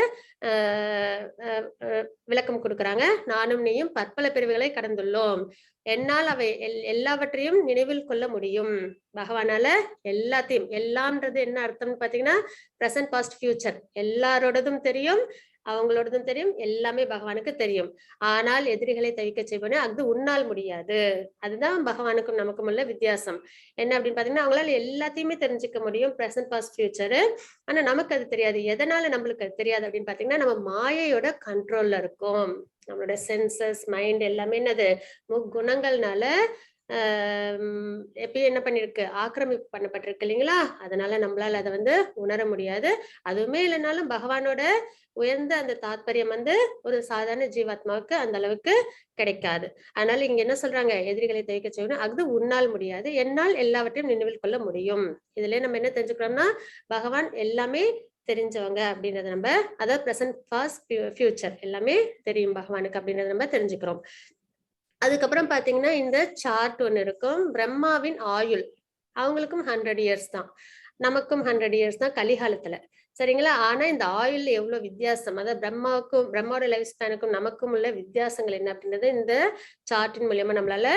விளக்கம் கொடுக்குறாங்க. நானும் நீயும் பற்பல பிரிவுகளை கடந்துள்ளோம், என்னால் அவை எல்லாவற்றையும் நினைவில் கொள்ள முடியும். பகவானால எல்லாத்தையும், எல்லாம்ன்றது என்ன அர்த்தம்னு பாத்தீங்கன்னா பிரசன்ட், பாஸ்ட், ஃபியூச்சர் எல்லாரோடதும் தெரியும், அவங்களோடதும் தெரியும், எல்லாமே பகவானுக்கு தெரியும். ஆனால் எதிரிகளை தவிக்க செய்வனே அது உன்னால் முடியாது. அதுதான் பகவானுக்கும் நமக்கும் உள்ள வித்தியாசம். என்ன அப்படின்னு பாத்தீங்கன்னா அவங்களால எல்லாத்தையுமே தெரிஞ்சுக்க முடியும், பிரசன்ட், பாஸ்ட், ஃபியூச்சர். ஆனா நமக்கு அது தெரியாது. எதனால நம்மளுக்கு அது தெரியாது அப்படின்னு பாத்தீங்கன்னா நம்ம மாயையோட கண்ட்ரோல்ல இருக்கும். நம்மளோட சென்சஸ், மைண்ட் எல்லாமே என்னது முக்குணங்கள்னால எப்பயும் என்ன பண்ணிருக்கு, ஆக்கிரமிப்பு பண்ணப்பட்டிருக்கு இல்லைங்களா? அதனால நம்மளால அதை வந்து உணர முடியாது. அதுவுமே இல்லைனாலும் பகவானோட உயர்ந்த அந்த தாத்பரியம் வந்து ஒரு சாதாரண ஜீவாத்மாவுக்கு அந்த அளவுக்கு கிடைக்காது. அதனால இங்க என்ன சொல்றாங்க, எதிரிகளை தவிக்க செய்யணும், அது உன்னால் முடியாது, என்னால் எல்லாவற்றையும் நினைவில் கொள்ள முடியும். இதுல நம்ம என்ன தெரிஞ்சுக்கிறோம்னா பகவான் எல்லாமே தெரிஞ்சவங்க அப்படின்றத நம்ம, அதாவது பிரசன்ட், பாஸ்ட், ஃபியூச்சர் எல்லாமே தெரியும் பகவானுக்கு அப்படின்றத நம்ம தெரிஞ்சுக்கிறோம். அதுக்கப்புறம் பாத்தீங்கன்னா இந்த சார்ட் ஒண்ணு இருக்கும், பிரம்மாவின் ஆயுள். அவங்களுக்கும் 100 இயர்ஸ் தான், நமக்கும் 100 இயர்ஸ் தான் கலிகாலத்துல. சரிங்களா? ஆனா இந்த ஆயுள்ல எவ்வளவு வித்தியாசம், அதாவது பிரம்மாவோட லைஃப் ஸ்பேனுக்கும் நமக்கும் உள்ள வித்தியாசங்கள் என்ன அப்படின்றது இந்த சார்ட்டின் மூலியமா நம்மளால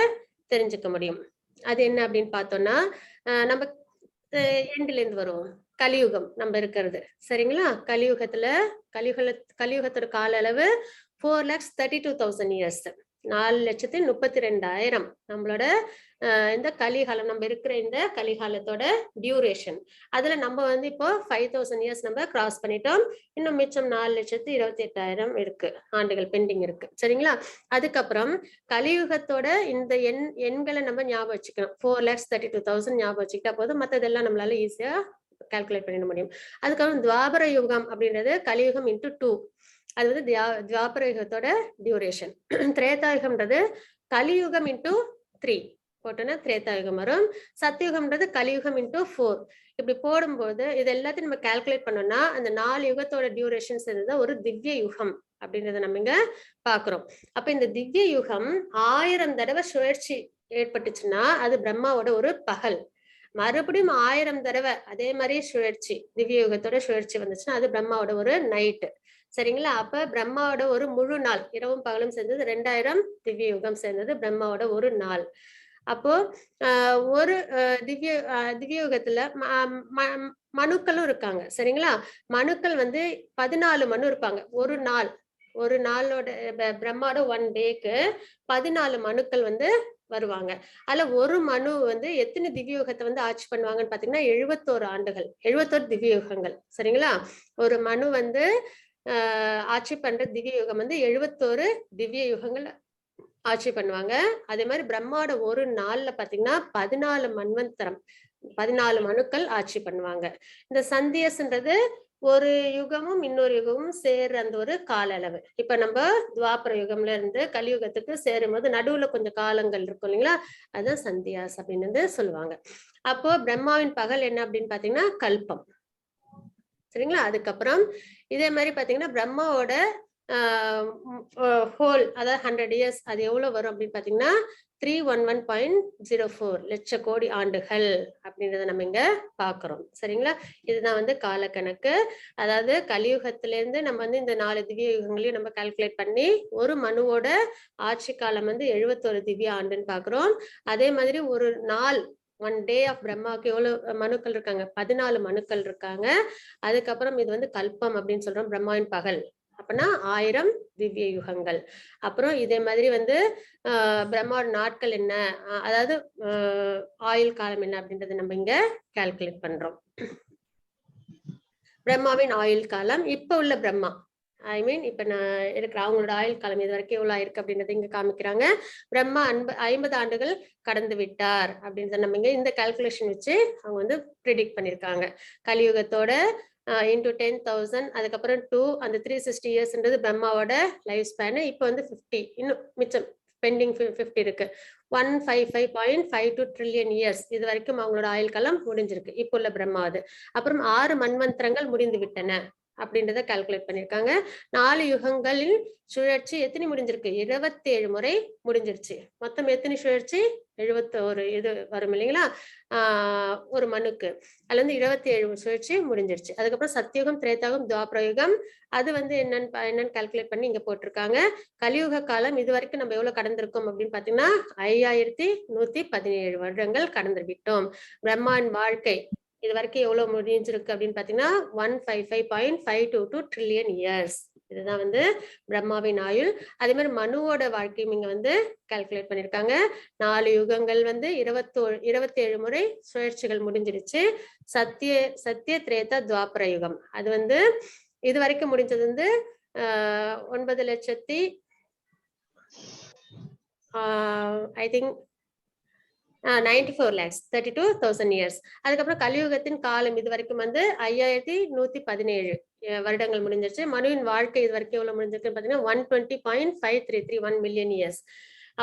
தெரிஞ்சுக்க முடியும். அது என்ன அப்படின்னு பார்த்தோம்னா, நம்ம எண்ட்ல இருந்து வருவோம். கலியுகம் நம்ம இருக்கிறது. சரிங்களா? கலியுகத்தோட கால அளவு 4,32,000 இயர்ஸ். 4,32,000 நம்மளோட இந்த கலிகாலம், நம்ம இருக்கிற இந்த கலிகாலத்தோட டியூரேஷன். அதுல நம்ம வந்து இப்போ 5,000 இயர்ஸ் நம்ம கிராஸ் பண்ணிட்டோம். இன்னும் மிச்சம் 4,28,000 இருக்கு, ஆண்டுகள் பெண்டிங் இருக்கு. சரிங்களா? அதுக்கப்புறம் கலியுகத்தோட இந்த எண்களை நம்ம ஞாபகம் வச்சுக்கணும். 4,32,000 ஞாபகம் வச்சுக்கிட்டா போதும், மத்ததெல்லாம் நம்மளால ஈஸியா கால்குலேட் பண்ணிட முடியும். அதுக்கப்புறம் துவாபர யுகம் அப்படின்றது கலியுகம் இன்டூ 2. அது வந்து துவாபர யுகத்தோட டியூரேஷன். திரேதாயுகம்ன்றது கலியுகம் இன்டூ 3 போட்டோன்னா திரேதாயுகம் வரும். சத்தியுகம்ன்றது கலியுகம் இன்டூ 4. இப்படி போடும்போது இது எல்லாத்தையும் நம்ம கால்குலேட் பண்ணோம்னா அந்த 4 யுகத்தோட டியூரேஷன் சேர்ந்தது ஒரு திவ்ய யுகம் அப்படின்றத நம்ம இங்க பாக்குறோம். அப்ப இந்த திவ்ய யுகம் 1000 தடவை சுழற்சி ஏற்பட்டுச்சுன்னா அது பிரம்மாவோட ஒரு பகல். மறுபடியும் 1000 தடவை அதே மாதிரி சுழற்சி, திவ்ய யுகத்தோட சுழற்சி வந்துச்சுன்னா அது பிரம்மாவோட ஒரு நைட்டு. சரிங்களா? அப்ப பிரம்மாவோட ஒரு முழு நாள், இரவும் பகலும் சேர்ந்தது 2000 திவ்ய யுகம் சேர்ந்தது பிரம்மாவோட ஒரு நாள். அப்போ ஒரு திவ்ய யுகத்துல மனுக்களும் இருக்காங்க. சரிங்களா? மனுக்கள் வந்து 14 மனு இருப்பாங்க. ஒரு நாளோட பிரம்மாவோட 1 டேக்கு 14 மனுக்கள் வந்து வருவாங்க. அதுல ஒரு மனு வந்து எத்தனை திவ்ய யுகத்தை வந்து ஆட்சி பண்ணுவாங்கன்னு பாத்தீங்கன்னா 71 ஆண்டுகள், 71 திவ்ய யுகங்கள். சரிங்களா? ஒரு மனு வந்து ஆட்சி பண்ற திவ்ய யுகம் வந்து 71 திவ்ய யுகங்கள் ஆட்சி பண்ணுவாங்க. அதே மாதிரி பிரம்மாவோட ஒரு நாள்ல பாத்தீங்கன்னா 14 மன்வந்தரம், 14 மனுக்கள் ஆட்சி பண்ணுவாங்க. இந்த சந்தியஸ்ன்றது ஒரு யுகமும் இன்னொரு யுகமும் சேர்ற அந்த ஒரு கால அளவு. இப்ப நம்ம துவாபர யுகம்ல இருந்து கலியுகத்துக்கு சேரும் போது நடுவுல கொஞ்சம் காலங்கள் இருக்கும் இல்லைங்களா, அதுதான் சந்தியாஸ் அப்படின்னு சொல்லுவாங்க. அப்போ பிரம்மாவின் பகல் என்ன அப்படின்னு பாத்தீங்கன்னா கல்பம். சரிங்களா? அதுக்கப்புறம் இதே மாதிரி பாத்தீங்கன்னா பிரம்மாவோட ஹோல், அதாவது 100 இயர்ஸ், அது எவ்வளவு வரும் அப்படின்னு பாத்தீங்கன்னா 311.04 லட்ச கோடி ஆண்டுகள் அப்படின்றத நம்ம இங்க பாக்குறோம். சரிங்களா? இதுதான் வந்து காலக்கணக்கு. அதாவது கலியுகத்துல இருந்து நம்ம வந்து இந்த 4 திவ்ய யுகங்களையும் நம்ம கால்குலேட் பண்ணி ஒரு மனுவோட ஆட்சி காலம் வந்து 71 திவ்ய ஆண்டுன்னு பாக்குறோம். அதே மாதிரி ஒரு நாள், 1 டே ஆஃப் பிரம்மாவுக்கு எவ்வளவு மனுக்கள் இருக்காங்க? 14 மனுக்கள் இருக்காங்க. அதுக்கப்புறம் இது வந்து கல்பம் அப்படின்னு சொல்றோம், பிரம்மாவின் பகல். அப்படின்னா 1000 திவ்ய யுகங்கள். அப்புறம் இதே மாதிரி வந்து பிரம்மாவோட நாட்கள் என்ன, அதாவது ஆயுள் காலம் என்ன அப்படின்றத நம்ம இங்க கால்குலேட் பண்றோம். பிரம்மாவின் ஆயுள் காலம், இப்ப உள்ள பிரம்மா, ஐ மீன் இப்ப நான் இருக்கிற அவங்களோட ஆயுள் காலம் இது வரைக்கும் எவ்வளவு ஆயிருக்கு அப்படின்றத இங்க காமிக்கிறாங்க. பிரம்மா 50 ஆண்டுகள் கடந்து விட்டார் அப்படின்றத நம்ம இங்க இந்த கால்குலேஷன் வச்சு அவங்க வந்து ப்ரிடிக்ட் பண்ணிருக்காங்க. கலியுகத்தோட இன்டூ 10,000, அதுக்கப்புறம் 2, அந்த 360 இயர்ஸ்ன்றது பிரம்மாவோட லைஃப் ஸ்பேனு. இப்போ வந்து 50, இன்னும் மிச்சம் பெண்டிங் 50 இருக்கு. 155.52 ட்ரில்லியன் இயர்ஸ் இது வரைக்கும் அவங்களோட ஆயுள் காலம் முடிஞ்சிருக்கு இப்போ உள்ள பிரம்மாவது. அப்புறம் 6 மன்வந்தரங்கள் முடிந்து விட்டன அப்படின்றத கால்குலேட் பண்ணிருக்காங்க. 4 யுகங்களில் சுழற்சி எத்தனை முடிஞ்சிருக்கு? 27 முறை முடிஞ்சிருச்சு. மொத்தம் எத்தனை சுழற்சி? 71 இது வரும் இல்லைங்களா ஒரு மனுக்கு. அதுல இருந்து 27 சுழற்சி முடிஞ்சிருச்சு. அதுக்கப்புறம் சத்தியுகம், திரேதாயுகம், துவாபர யுகம், அது வந்து என்னன்னு கால்குலேட் பண்ணி இங்க போட்டிருக்காங்க. கலியுக காலம் இது வரைக்கும் நம்ம எவ்வளவு கடந்திருக்கோம் அப்படின்னு பாத்தீங்கன்னா 5117 வருடங்கள் கடந்து விட்டோம். பிரம்மாவின் வாழ்க்கை இது வரைக்கும் எவ்வளவு முடிஞ்சிருக்கு அப்படின்னு பாத்தீங்கன்னா 155.522 ட்ரில்லியன் இயர்ஸ். இதுதான் வந்து பிரம்மாவின் ஆயுள். அதே மாதிரி மனுவோட வாழ்க்கையும் இங்க வந்து கால்குலேட் பண்ணிருக்காங்க. 4 யுகங்கள் வந்து 27 முறை சுழற்சிகள் முடிஞ்சிருச்சு. சத்திய திரேதா துவாபர யுகம் அது வந்து இது வரைக்கும் முடிஞ்சது வந்து 9 லட்சத்தி ஐ திங்க் 94,32,000 இயர்ஸ். அதுக்கப்புறம் கலியுகத்தின் காலம் இது வரைக்கும் வந்து 5117 வருடங்கள் முடிஞ்சிருச்சு. மனுவின் வாழ்க்கை இது வரைக்கும் எவ்வளவு முடிஞ்சிருக்குன்னு பாத்தீங்கன்னா 120.5331 மில்லியன் இயர்ஸ்.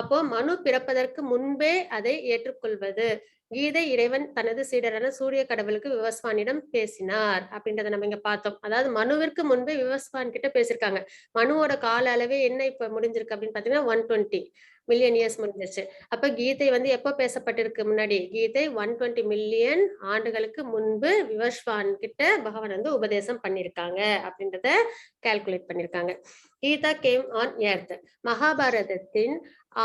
அப்போ மனு பிறப்பதற்கு முன்பே அதை ஏற்றுக்கொள்வது, கீதை இறைவன் தனது சீடரான சூரிய கடவுளுக்கு விவஸ்வானிடம் பேசினார் அப்படின்றத நம்ம இங்க பார்த்தோம். அதாவது மனுவிற்கு முன்பே விவஸ்வான் கிட்ட பேசியிருக்காங்க. மனுவோட கால அளவே என்ன இப்ப முடிஞ்சிருக்கு அப்படின்னு பாத்தீங்கன்னா 120 மில்லியன் இயர்ஸ் முடிஞ்சிருச்சு. அப்ப கீதை வந்து எப்போ பேசப்பட்டிருக்கு முன்னாடி? கீதை 120 மில்லியன் ஆண்டுகளுக்கு முன்பு விவஸ்வான் கிட்ட பகவான் வந்து உபதேசம் பண்ணிருக்காங்க அப்படின்றத கால்குலேட் பண்ணிருக்காங்க. Gita came on earth. மகாபாரதத்தின்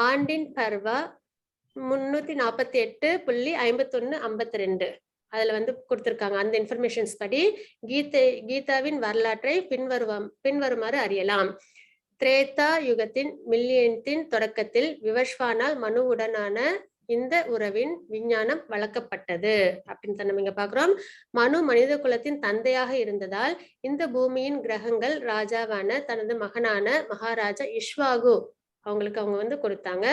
ஆண்டின் பர்வா 348.5152 அதுல வந்து கொடுத்திருக்காங்க. அந்த இன்ஃபர்மேஷன்ஸ் படி கீதாவின் வரலாற்றை பின்வருமாறு அறியலாம். திரேதா யுகத்தின் மில்லியத்தின் தொடக்கத்தில் விவஸ்வானால் மனுவுடனான இந்த உறவின் விஞ்ஞானம் வளர்க்கப்பட்டது அப்படின்னு நம்ம இங்க பாக்குறோம். மனு மனித குலத்தின் தந்தையாக இருந்ததால் இந்த பூமியின் கிரகங்கள் ராஜாவான தனது மகனான மகாராஜா இஷ்வாகு அவங்க வந்து கொடுத்தாங்க.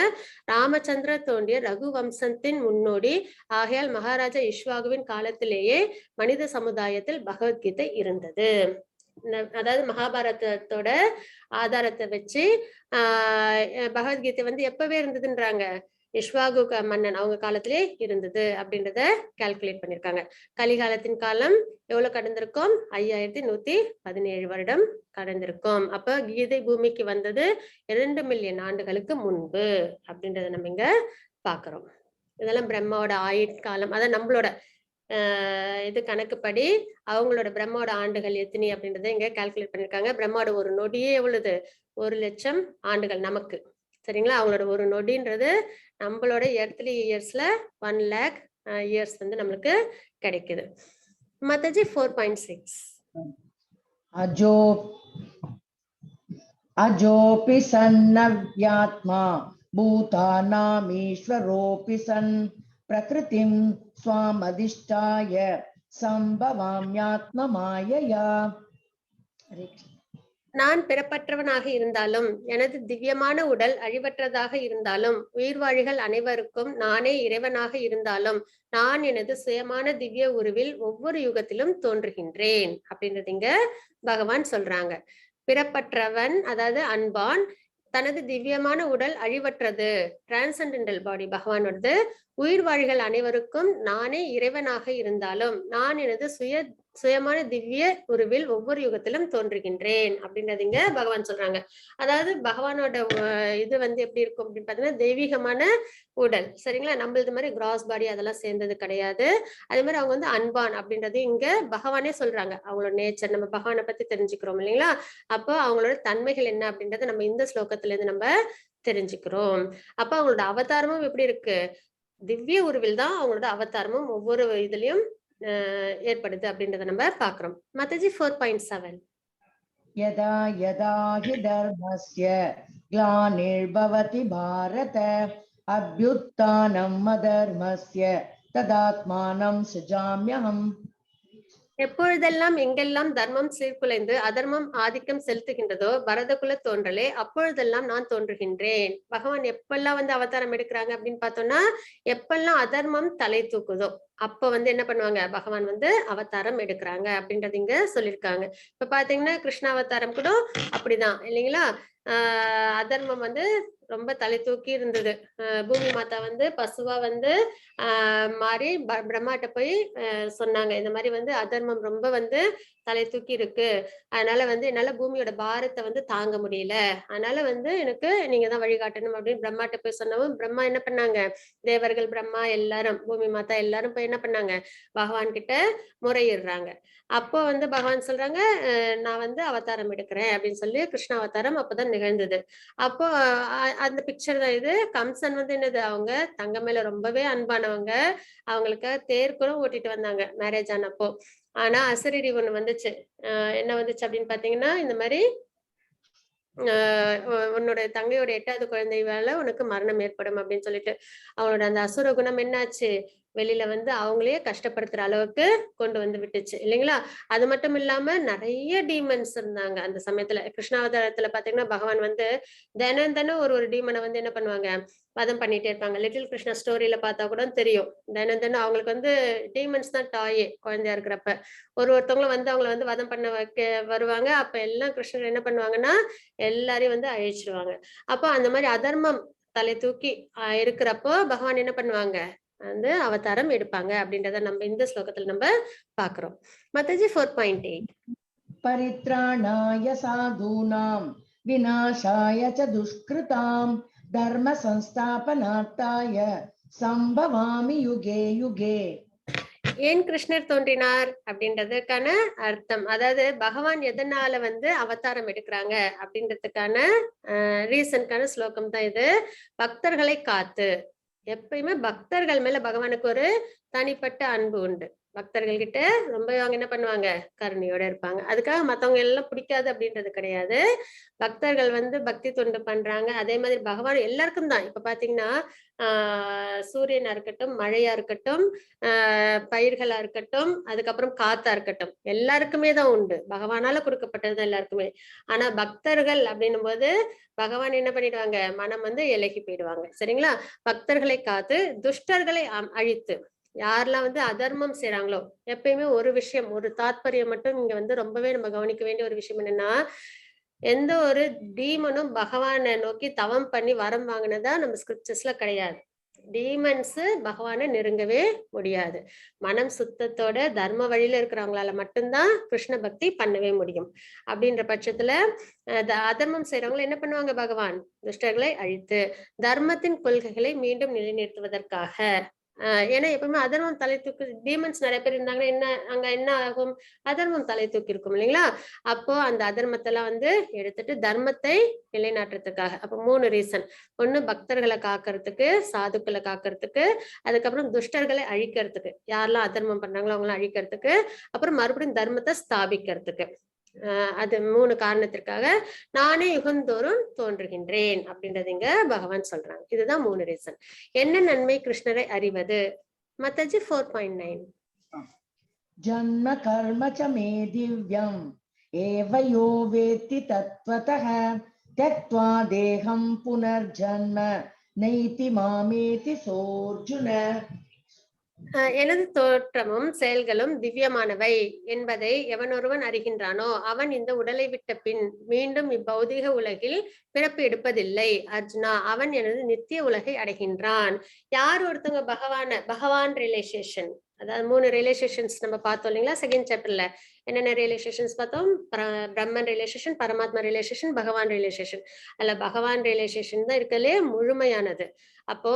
ராமச்சந்திர தோன்றிய ரகு வம்சத்தின் முன்னோடி ஆகையால் மகாராஜா இஷ்வாகுவின் காலத்திலேயே மனித சமுதாயத்தில் பகவத்கீதை இருந்தது. அதாவது மகாபாரதத்தோட ஆதாரத்தை வச்சு பகவத்கீதை வந்து எப்பவே இருந்ததுன்றாங்க? இஷ்வாகு மன்னன் அவங்க காலத்திலே இருந்தது அப்படின்றத கால்குலேட் பண்ணிருக்காங்க. கலிகாலத்தின் காலம் எவ்வளவு கடந்திருக்கும்? 5117 வருடம் கடந்திருக்கும். அப்ப கீதை பூமிக்கு வந்தது 2 மில்லியன் ஆண்டுகளுக்கு முன்பு அப்படின்றத நம்ம இங்க பாக்குறோம். இதெல்லாம் பிரம்மாவோட ஆயுட்காலம். அதான் நம்மளோட இது கணக்குப்படி அவங்களோட பிரம்மாவோட ஆண்டுகள் எத்தனை அப்படின்றத இங்க கால்குலேட் பண்ணிருக்காங்க. பிரம்மாவோட ஒரு நொடியே எவ்வளவு? 1,00,000 ஆண்டுகள் நமக்கு. சரிங்களா? அவங்களோட ஒரு நொடின்றது நம்மளோட எர்த்லி இயர்ஸ்ல 1 lakh இயர்ஸ் வந்து நம்மளுக்கு கிடைக்குது. மாதாஜி 4.6. அஜோபி சன்னவ்யாத்மா பூதானாமீஸ்வரோபி சன் பிரகிருதிம் ஸ்வாமதிஷ்டாய சம்பவாம்யாத்ம மாயையா. நான் பிறப்பற்றவனாக இருந்தாலும் எனது திவ்யமான உடல் அழிவற்றதாக இருந்தாலும் உயிர்வாழிகள் அனைவருக்கும் நானே இறைவனாக இருந்தாலும் நான் எனது சுயமான திவ்ய உருவில் ஒவ்வொரு யுகத்திலும் தோன்றுகின்றேன் அப்படின்றது இங்க பகவான் சொல்றாங்க. பிறப்பற்றவன் அதாவது அன்பான், தனது திவ்யமான உடல் அழிவற்றது டிரான்சென்டென்டல் பாடி பகவானோடது. உயிர்வாழிகள் அனைவருக்கும் நானே இறைவனாக இருந்தாலும் நான் எனது சுயமான திவ்ய உருவில் ஒவ்வொரு யுகத்திலும் தோன்றுகின்றேன் அப்படின்றது இங்க பகவான் சொல்றாங்க. அதாவது பகவானோட இது வந்து எப்படி இருக்கும் அப்படின்னு பாத்தீங்கன்னா தெய்வீகமான உடல். சரிங்களா? நம்மளது மாதிரி கிராஸ் பாடி அதெல்லாம் சேர்ந்தது கிடையாது. அதே மாதிரி அவங்க வந்து அன்பான் அப்படின்றது இங்க பகவானே சொல்றாங்க. அவங்களோட நேச்சர் நம்ம பகவானை பத்தி தெரிஞ்சுக்கிறோம் இல்லைங்களா? அப்போ அவங்களோட தன்மைகள் என்ன அப்படின்றத நம்ம இந்த ஸ்லோகத்துல இருந்து நம்ம தெரிஞ்சுக்கிறோம். அப்ப அவங்களோட அவதாரமும் எப்படி இருக்கு? திவ்ய உருவில் தான் அவங்களோட அவதாரமும் ஒவ்வொரு இதுலயும் ஏற்படுது அப்படின்றத நம்ம பாக்குறோம். மாதாஜி 4.7. யதா யதா ஹி தர்மஸ்ய க்ளானிர்பவதி பாரத அப்யுத்தானம் அதர்மஸ்ய ததாத்மானம் சுஜாம்யஹம். எப்பொழுதெல்லாம் எங்கெல்லாம் தர்மம் சீர்குலைந்து அதர்மம் ஆதிக்கம் செலுத்துகின்றதோ பரதகுல தோன்றலே அப்பொழுதெல்லாம் நான் தோன்றுகின்றேன். பகவான் எப்பெல்லாம் வந்து அவதாரம் எடுக்கிறாங்க அப்படின்னு பார்த்தோம்னா எப்பெல்லாம் அதர்மம் தலை தூக்குதோ அப்ப வந்து என்ன பண்ணுவாங்க? பகவான் வந்து அவதாரம் எடுக்கிறாங்க அப்படின்றது இங்க சொல்லியிருக்காங்க. இப்ப பாத்தீங்கன்னா கிருஷ்ண அவதாரம் கூட அப்படிதான் இல்லைங்களா? அதர்மம் வந்து ரொம்ப தலை தூக்கி இருந்தது. பூமி மாதா வந்து பசுவா வந்து மாறி பிரம்மாட்ட போய் சொன்னாங்க, இந்த மாதிரி வந்து அதர்மம் ரொம்ப வந்து தலை தூக்கி இருக்கு, அதனால வந்து என்னால பூமியோட பாரத்தை வந்து தாங்க முடியல, அதனால வந்து எனக்கு நீங்க தான் வழிகாட்டணும் அப்படின்னு பிரம்மாட்ட போய் சொன்னவும் பிரம்மா என்ன பண்ணாங்க? தேவர்கள் பிரம்மா எல்லாரும் பூமி மாதா எல்லாரும் போய் என்ன பண்ணாங்க? பகவான் கிட்ட முறையிடுறாங்க. அப்போ வந்து பகவான் சொல்றாங்க, நான் வந்து அவதாரம் எடுக்கிறேன் அப்படின்னு சொல்லி கிருஷ்ண அவதாரம் அப்பதான் நிகழ்ந்தது. அப்போ அந்த பிக்சர் தான் இது. கம்சன் வந்து என்னது? அவங்க தங்க மேல ரொம்பவே அன்பானவங்க. அவங்களுக்கு தேர் கூட ஓட்டிட்டு வந்தாங்க மேரேஜ் ஆனப்போ. ஆனா அசரீரி ஒண்ணு வந்துச்சு. என்ன வந்துச்சு அப்படின்னு பாத்தீங்கன்னா, இந்த மாதிரி உன்னோட தங்கையோட 8வது குழந்தை வேலை உனக்கு மரணம் ஏற்படும் அப்படின்னு சொல்லிட்டு அவனோட அந்த அசுர குணம் என்னாச்சு? வெளியில வந்து அவங்களே கஷ்டப்படுத்துற அளவுக்கு கொண்டு வந்து விட்டுச்சு இல்லைங்களா? அது மட்டும் இல்லாம நிறைய டீமன்ஸ் இருந்தாங்க அந்த சமயத்துல. கிருஷ்ணாவதாரத்துல பாத்தீங்கன்னா பகவான் வந்து தினம் தினம் ஒரு டீமனை வந்து என்ன பண்ணுவாங்க? வதம் பண்ணிட்டே இருப்பாங்க. லிட்டில் கிருஷ்ணா ஸ்டோரியில பார்த்தா கூட தெரியும். தினம் தினம் அவங்களுக்கு வந்து டீமன்ஸ் தான் டாயே குழந்தையா இருக்கிறப்ப. ஒருத்தவங்களும் வந்து அவங்கள வந்து வதம் பண்ண வைக்க வருவாங்க. அப்ப எல்லாம் கிருஷ்ணர் என்ன பண்ணுவாங்கன்னா எல்லாரையும் வந்து அழிச்சிடுவாங்க. அப்போ அந்த மாதிரி அதர்மம் தலை தூக்கி இருக்கிறப்போ பகவான் என்ன பண்ணுவாங்க? வந்து அவதாரம் எடுப்பாங்க அப்படின்றத நம்ம இந்த ஸ்லோகத்துல நம்ம பாக்குறோம். மத்தஜி 4.8 परित्राणाय साधूनां विनाशाय च दुष्कृतां धर्म संस्थापनार्थाय संभवामि युगे युगे. ஏன் கிருஷ்ணர் தோன்றினார் அப்படின்றதுக்கான அர்த்தம், அதாவது பகவான் எதனால வந்து அவதாரம் எடுக்கிறாங்க அப்படின்றதுக்கான ரீசனுக்கான ஸ்லோகம் தான் இது. பக்தர்களை காத்து, எப்பயுமே பக்தர்கள் மேல பகவானுக்கு ஒரு தனிப்பட்ட அன்பு உண்டு. பக்தர்கள் கிட்ட ரொம்ப அவங்க என்ன பண்ணுவாங்க, கருணையோட இருப்பாங்க. அதுக்காக மத்தவங்க எல்லாம் பிடிக்காது அப்படின்றது கிடையாது. பக்தர்கள் வந்து பக்தி தொண்டு பண்றாங்க. அதே மாதிரி பகவான் எல்லாருக்கும் தான். இப்ப பாத்தீங்கன்னா சூரியனா இருக்கட்டும், மழையா இருக்கட்டும், பயிர்களா இருக்கட்டும், அதுக்கப்புறம் காத்தா இருக்கட்டும், எல்லாருக்குமே தான் உண்டு. பகவானால கொடுக்கப்பட்டது எல்லாருக்குமே. ஆனா பக்தர்கள் அப்படின்னும் போது பகவான் என்ன பண்ணிடுவாங்க, மனம் வந்து இலகி போயிடுவாங்க. சரிங்களா? பக்தர்களை காத்து துஷ்டர்களை அழித்து, யாரெல்லாம் வந்து அதர்மம் செய்யறாங்களோ, எப்பயுமே ஒரு விஷயம், ஒரு தாத்பரியம் மட்டும் இங்க வந்து ரொம்பவே நம்ம கவனிக்க வேண்டிய ஒரு விஷயம் என்னன்னா, எந்த ஒரு டீமனும் பகவானை நோக்கி தவம் பண்ணி வரம் வாங்கினதா நம்ம ஸ்கிரிப்சர்ஸ்ல கிடையாது. டீமன்ஸ் பகவானை நெருங்கவே முடியாது. மனம் சுத்தத்தோட தர்ம வழியில இருக்கிறவங்களால மட்டும்தான் கிருஷ்ண பக்தி பண்ணவே முடியும். அப்படின்ற பட்சத்துல அதர்மம் செய்யறவங்களை என்ன பண்ணுவாங்க, பகவான் துஷ்டர்களை அழித்து தர்மத்தின் கொள்கைகளை மீண்டும் நிலைநிறுத்துவதற்காக. ஏன்னா எப்பவுமே அதர்மம் தலை தூக்கு, டீமன்ஸ் நிறைய பேர் இருந்தாங்கன்னா என்ன அங்க என்ன ஆகும், அதர்மம் தலை தூக்கி இருக்கும் இல்லைங்களா? அப்போ அந்த அதர்மத்தை எல்லாம் வந்து எடுத்துட்டு தர்மத்தை நிலைநாட்டுறதுக்காக. அப்ப 3 ரீசன். ஒண்ணு பக்தர்களை காக்கிறதுக்கு, சாதுக்களை காக்கிறதுக்கு, அதுக்கப்புறம் துஷ்டர்களை அழிக்கிறதுக்கு, யாரெல்லாம் அதர்மம் பண்றாங்களோ அவங்களை அழிக்கிறதுக்கு, அப்புறம் மறுபடியும் தர்மத்தை ஸ்தாபிக்கிறதுக்கு. அது 3 காரணத்திற்காக நானே யுகந்தோறும் தோன்றுகின்றேன் அப்படின்றது இங்க பகவான் சொல்றாங்க. இதுதான் 3 ரீசன். என்ன நன்மை கிருஷ்ணரை அறிவது? மத்தஜி 4.9 जन्म कर्म च मे दिव्यम् एव यो वेत्ति तत्त्वतः त्यक्त्वा देहं पुनर्जन्म नैति मामेति सोऽर्जुन. எனது தோற்றமும் செயல்களும் திவ்யமானவை என்பதை எவனொருவன் அறிகின்றானோ அவன் இந்த உடலை விட்ட பின் மீண்டும் இப்பௌதிக உலகில் பிறப்பு எடுப்பதில்லை. அர்ஜுனா, அவன் எனது நித்திய உலகை அடைகின்றான். யார் ஒருத்தவங்க பகவான் ரிலேஷேஷன், அதாவது 3 ரிலேஷேஷன்ஸ் நம்ம பார்த்தோம் இல்லைங்களா செகண்ட் சாப்டர்ல. என்னென்ன ரிலேஷேஷன்ஸ் பார்த்தோம்? பிரம்மன் ரிலேஷேஷன், பரமாத்மா ரிலேஷேஷன், பகவான் ரிலேஷேஷன். அல்ல பகவான் ரிலேஷேஷன் தான் இருக்கலே முழுமையானது. அப்போ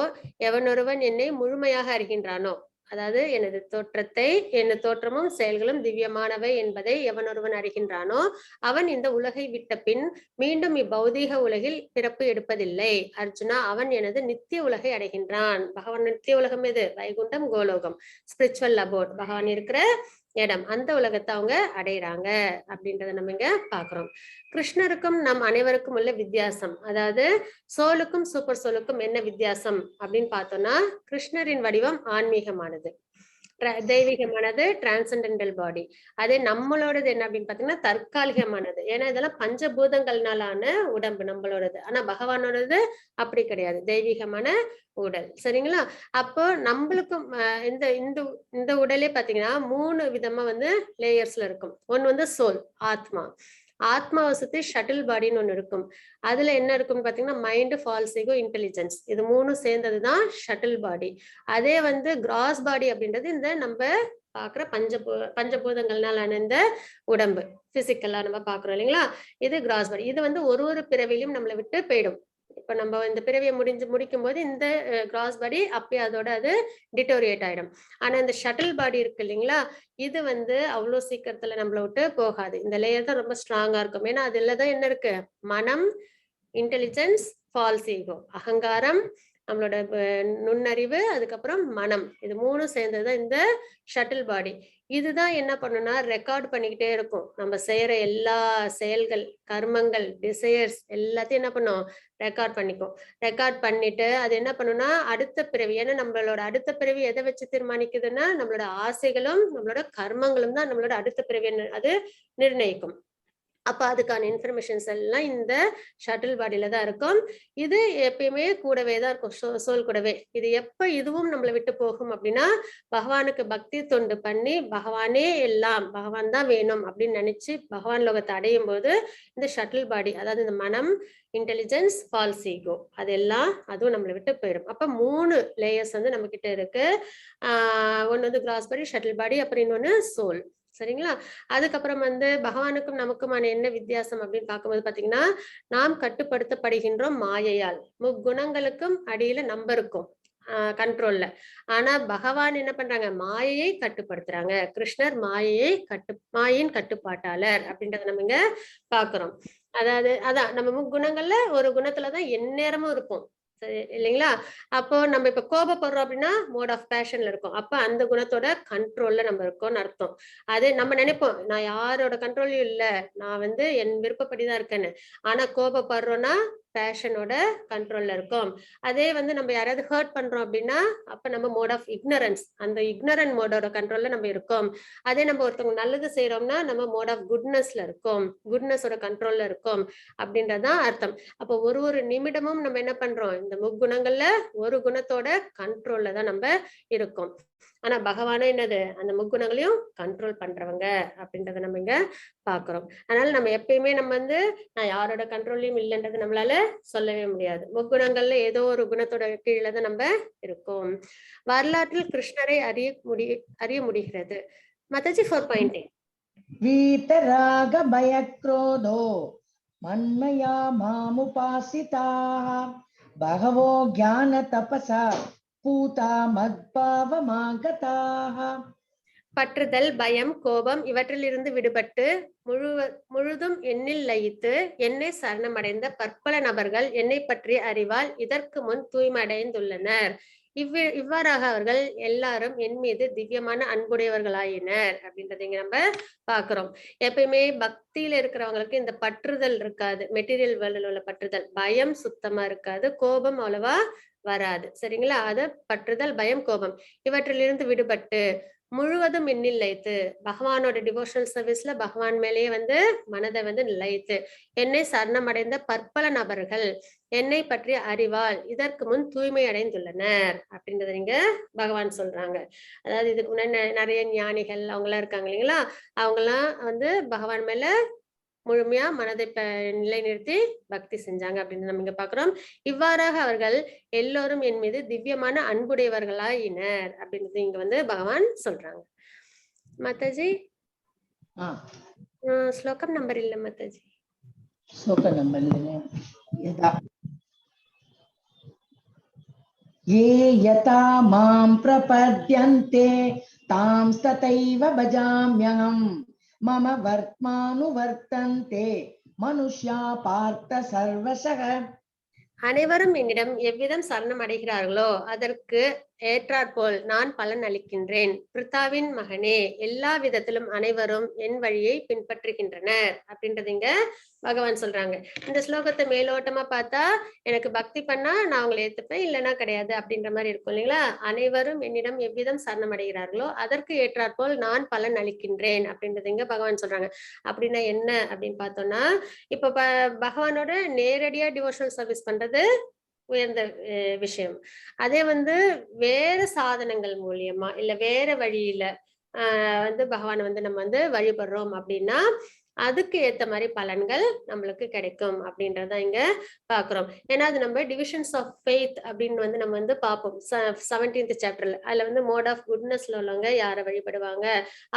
எவனொருவன் என்னை முழுமையாக அறிகின்றானோ, அதாவது எனது தோற்றமும் செயல்களும் திவ்யமானவை என்பதை எவனொருவன் அறிகின்றானோ அவன் இந்த உலகை விட்ட பின் மீண்டும் இப்பௌதீக உலகில் பிறப்பு எடுப்பதில்லை. அர்ஜுனா, அவன் எனது நித்திய உலகை அடைகின்றான். பகவான் நித்திய உலகம் எது? வைகுண்டம், கோலோகம், ஸ்பிரிச்சுவல் அபோர்ட், பகவான் இருக்கிற இடம். அந்த உலகத்தை அவங்க அடையிறாங்க அப்படின்றத நம்ம இங்க பாக்குறோம். கிருஷ்ணருக்கும் நம் அனைவருக்கும் உள்ள வித்தியாசம், அதாவது சோலுக்கும் சூப்பர் சோலுக்கும் என்ன வித்தியாசம் அப்படின்னு பார்த்தோம்னா, கிருஷ்ணரின் வடிவம் ஆன்மீகமானது, தெய்வீகமானது, டிரான்சென்டென்டல் பாடி. அதே நம்மளோடது என்ன அப்படின்னு பாத்தீங்கன்னா தற்காலிகமானது. ஏன்னா இதெல்லாம் பஞ்சபூதங்கள்னாலான உடம்பு நம்மளோடது. ஆனா பகவானோடது அப்படி கிடையாது, தெய்வீகமான உடல். சரிங்களா? அப்போ நம்மளுக்கும் இந்த இந்த இந்த உடலே பாத்தீங்கன்னா 3 விதமா வந்து லேயர்ஸ்ல இருக்கும். ஒன்னு வந்து சோல், ஆத்மா. ஆத்மாவை சுத்தி ஷட்டில் பாடின்னு ஒண்ணு இருக்கும். அதுல என்ன இருக்கும்னு பாத்தீங்கன்னா மைண்ட், ஃபால்ஸ் ஈகோ, இன்டெலிஜென்ஸ், இது 3 சேர்ந்ததுதான் ஷட்டில் பாடி. அதே வந்து கிராஸ் பாடி அப்படின்றது இந்த நம்ம பாக்குற பஞ்சபூதங்கள்னாலான இந்த உடம்பு, பிசிக்கலா நம்ம பாக்குறோம் இல்லைங்களா? இது கிராஸ் பாடி. இது வந்து ஒரு பிறவிலையும் நம்மளை விட்டு போயிடும். இப்ப நம்ம இந்த பிறவியை முடிக்கும் போது இந்த கிராஸ் பாடி அப்பயே அதோட அது டிட்டோரியேட் ஆயிடும். ஆனா இந்த ஷட்டில் பாடி இருக்கு இல்லைங்களா, இது வந்து அவ்வளவு சீக்கிரத்துல நம்மள விட்டு போகாது. இந்த லேயர் தான் ரொம்ப ஸ்ட்ராங்கா இருக்கும். ஏன்னா அதுலதான் என்ன இருக்கு? மனம், இன்டெலிஜென்ஸ், ஃபால்ஸ் ஈகோ, அகங்காரம், நம்மளோட நுண்ணறிவு, அதுக்கப்புறம் மனம், இது 3 சேர்ந்ததுதான் இந்த ஷட்டில் பாடி. இதுதான் என்ன பண்ணும்னா ரெக்கார்ட் பண்ணிக்கிட்டே இருக்கும். நம்ம செய்யற எல்லா செயல்கள், கர்மங்கள், டிசையர்ஸ் எல்லாத்தையும் என்ன பண்ணும்? ரெக்கார்ட் பண்ணிக்கும். ரெக்கார்ட் பண்ணிட்டு அது என்ன பண்ணும்னா அடுத்த பிறவி, ஏன்னா நம்மளோட அடுத்த பிறவி எதை வச்சு தீர்மானிக்குதுன்னா நம்மளோட ஆசைகளும் நம்மளோட கர்மங்களும் தான் நம்மளோட அடுத்த பிறவி அது நிர்ணயிக்கும். அப்ப அதுக்கான இன்ஃபர்மேஷன்ஸ் எல்லாம் இந்த ஷட்டில் பாடியில தான் இருக்கும். இது எப்பயுமே கூடவே தான் இருக்கும், சோல் கூடவே. இது எப்ப இதுவும் நம்மளை விட்டு போகும் அப்படின்னா, பகவானுக்கு பக்தி தொண்டு பண்ணி பகவானே எல்லாம், பகவான் தான் வேணும் அப்படின்னு நினைச்சு பகவான் லோகத்தை அடையும் போது இந்த ஷட்டில் பாடி, அதாவது இந்த மனம், இன்டெலிஜென்ஸ், ஃபால்ஸ் ஈகோ, அதெல்லாம் அதுவும் நம்மளை விட்டு போயிடும். அப்ப 3 லேயர்ஸ் வந்து நம்ம கிட்ட இருக்கு. ஒன்னு வந்து கிராஸ் பாடி, ஷட்டில் பாடி, அப்புறம் இன்னொன்னு சோல். சரிங்களா? அதுக்கப்புறம் வந்து பகவானுக்கும் நமக்குமான என்ன வித்தியாசம் அப்படின்னு பார்க்கும்போது பாத்தீங்கன்னா, நாம் கட்டுப்படுத்தப்படுகின்றோம் மாயையால். முக்குணங்களுக்கும் அடியில நம்ம இருக்கோம் கண்ட்ரோல்ல. ஆனா பகவான் என்ன பண்றாங்க, மாயையை கட்டுப்படுத்துறாங்க. கிருஷ்ணர் மாயின் கட்டுப்பாட்டாளர் அப்படின்றத நம்ம இங்க பாக்குறோம். அதாவது அதான் நம்ம முக்குணங்கள்ல ஒரு குணத்துலதான் எந்நேரமும் இருப்போம். சரி இல்லைங்களா? அப்போ நம்ம இப்ப கோபப்படுறோம் அப்படின்னா மோட் ஆஃப் பேஷன்ல இருக்கும். அப்ப அந்த குணத்தோட கண்ட்ரோல்ல நம்ம இருக்கோம்னு அர்த்தம். அது நம்ம நினைப்போம், நான் யாரோட கண்ட்ரோலையும் இல்ல, நான் வந்து என் விருப்பப்படிதான் இருக்கேன்னு. ஆனா கோபப்படுறோம்னா பேஷனோட கண்ட்ரோல்ல இருக்கும். அதே வந்து நம்ம யாராவது ஹர்ட் பண்றோம் அப்படின்னா அப்ப நம்ம மோட் ஆஃப் இக்னரன்ஸ், அந்த இக்னரன்ட் மோடோட கண்ட்ரோல்ல நம்ம இருக்கோம். அதே நம்ம ஒருத்தவங்க நல்லது செய்யறோம்னா நம்ம மோட் ஆஃப் குட்னஸ்ல இருக்கோம், குட்னஸோட கண்ட்ரோல்ல இருக்கோம் அப்படின்றதான் அர்த்தம். அப்போ ஒரு நிமிடமும் நம்ம என்ன பண்றோம், இந்த முக்குணங்கள்ல ஒரு குணத்தோட கண்ட்ரோல்ல தான் நம்ம இருக்கோம். ஆனா பகவானும் என்னது, அந்த முக்குணங்களையும் கண்ட்ரோல் பண்றவங்க அப்படின்றத நம்ம இங்க பாக்குறோம். அதனால நம்ம எப்பயுமே நம்ம வந்து நான் யாரோட கண்ட்ரோல்லையும் இல்லைன்றது நம்மளால சொல்லவே முடியாது. முக்குணங்கள்ல ஏதோ ஒரு குணத்தோட கீழே தான் நம்ம இருக்கோம். வரலாற்றில் கிருஷ்ணரை அறிய முடிகிறது. மத்தஜி 4.8. வீதராக பயக்ரோதோ மன்மயா மாமுபாசிதாः பகவோ ஞான தபசா பூதா மத்பாவமாகதாः. பற்றுதல், பயம், கோபம் இவற்றிலிருந்து விடுபட்டு முழுதும் என்னில் லயித்து என்னை சரணமடைந்த பற்பல நபர்கள் என்னை பற்றிய அறிவால் இதற்கு முன் தூய்மையடைந்துள்ளனர். இவ்வாறாக அவர்கள் எல்லாரும் என் மீது திவ்யமான அன்புடையவர்களாயினர் அப்படின்றத இங்க நம்ம பாக்குறோம். எப்பயுமே பக்தியில இருக்கிறவங்களுக்கு இந்த பற்றுதல் இருக்காது, மெட்டீரியல் வேர்ல்டுல உள்ள பற்றுதல். பயம் சுத்தமா இருக்காது, கோபம் அவ்வளவா வராது. சரிங்களா? அது பற்றுதல், பயம், கோபம் இவற்றிலிருந்து விடுபட்டு முழுவதும் என்னில் லயித்து, பகவானோட டிவோஷனல் சர்வீஸ்ல பகவான் மேலேயே வந்து மனதை வந்து நிலைத்து என்னை சரணமடைந்த பற்பல நபர்கள் என்னை பற்றிய அறிவால் இதற்கு முன் தூய்மை அடைந்துள்ளனர் அப்படின்றத நீங்க பகவான் சொல்றாங்க. அதாவது இதுக்கு முன்னாடி நிறைய ஞானிகள் அவங்க எல்லாம் இருக்காங்க இல்லைங்களா, அவங்க எல்லாம் வந்து பகவான் மேல முழுமையா மனதை நிலைநிறுத்தி பக்தி செஞ்சாங்க அப்படின்னு நம்ம இங்க பாக்குறோம். இவ்வாறாக அவர்கள் எல்லோரும் என் மீது திவ்யமான அன்புடையவர்களாயினர் அப்படின்றது இங்க வந்து பகவான் சொல்றாங்க. மாதாஜி ஸ்லோகம் நம்பர் இல்ல மாதாஜி, ஸ்லோகம் நம்பர் இல்ல. ये यथा मां प्रपद्यन्ते तां तथैव भजाम्यहम् मम वर्त्मानुवर्तन्ते मनुष्या पार्थ सर्वशः. அனைவரும் என்னிடம் எவ்விதம் சரணம் அடைகிறார்களோ அதற்கு ஏற்றாற்போல் நான் பலன் அளிக்கின்றேன். பிரித்தாவின் மகனே, எல்லா விதத்திலும் அனைவரும் என் வழியை பின்பற்றுகின்றனர் அப்படின்றது இங்க பகவான் சொல்றாங்க. இந்த ஸ்லோகத்தை மேலோட்டமா பார்த்தா எனக்கு பக்தி பண்ணா நான் அவங்களை ஏத்துப்பேன், இல்லைன்னா கிடையாது அப்படின்ற மாதிரி இருக்கும் இல்லைங்களா. அனைவரும் என்னிடம் எவ்விதம் சரணம் அடைகிறார்களோ அதற்கு ஏற்றாற்போல் நான் பலன் அளிக்கின்றேன் அப்படின்றது இங்க பகவான் சொல்றாங்க. அப்படின்னா என்ன அப்படின்னு பார்த்தோம்னா, இப்ப பகவானோட நேரடியா டிவோஷனல் சர்வீஸ் பண்றது உயர்ந்த விஷயம். அதே வந்து வேற சாதனங்கள் மூலியமா இல்ல வேற வழியில வந்து பகவானை வந்து நம்ம வந்து வழிபடுறோம் அப்படின்னா அதுக்கு ஏத்த மாதிரி பலன்கள் நம்மளுக்கு கிடைக்கும் அப்படின்றத இங்க பாக்குறோம். ஏன்னா அது நம்ம டிவிஷன்ஸ் ஆஃப் ஃபெய்த் அப்படின்னு வந்து நம்ம வந்து பார்ப்போம் 17th சாப்டர்ல. அதுல வந்து மோட் ஆஃப் குட்னஸ்ல உள்ளவங்க யாரை வழிபடுவாங்க,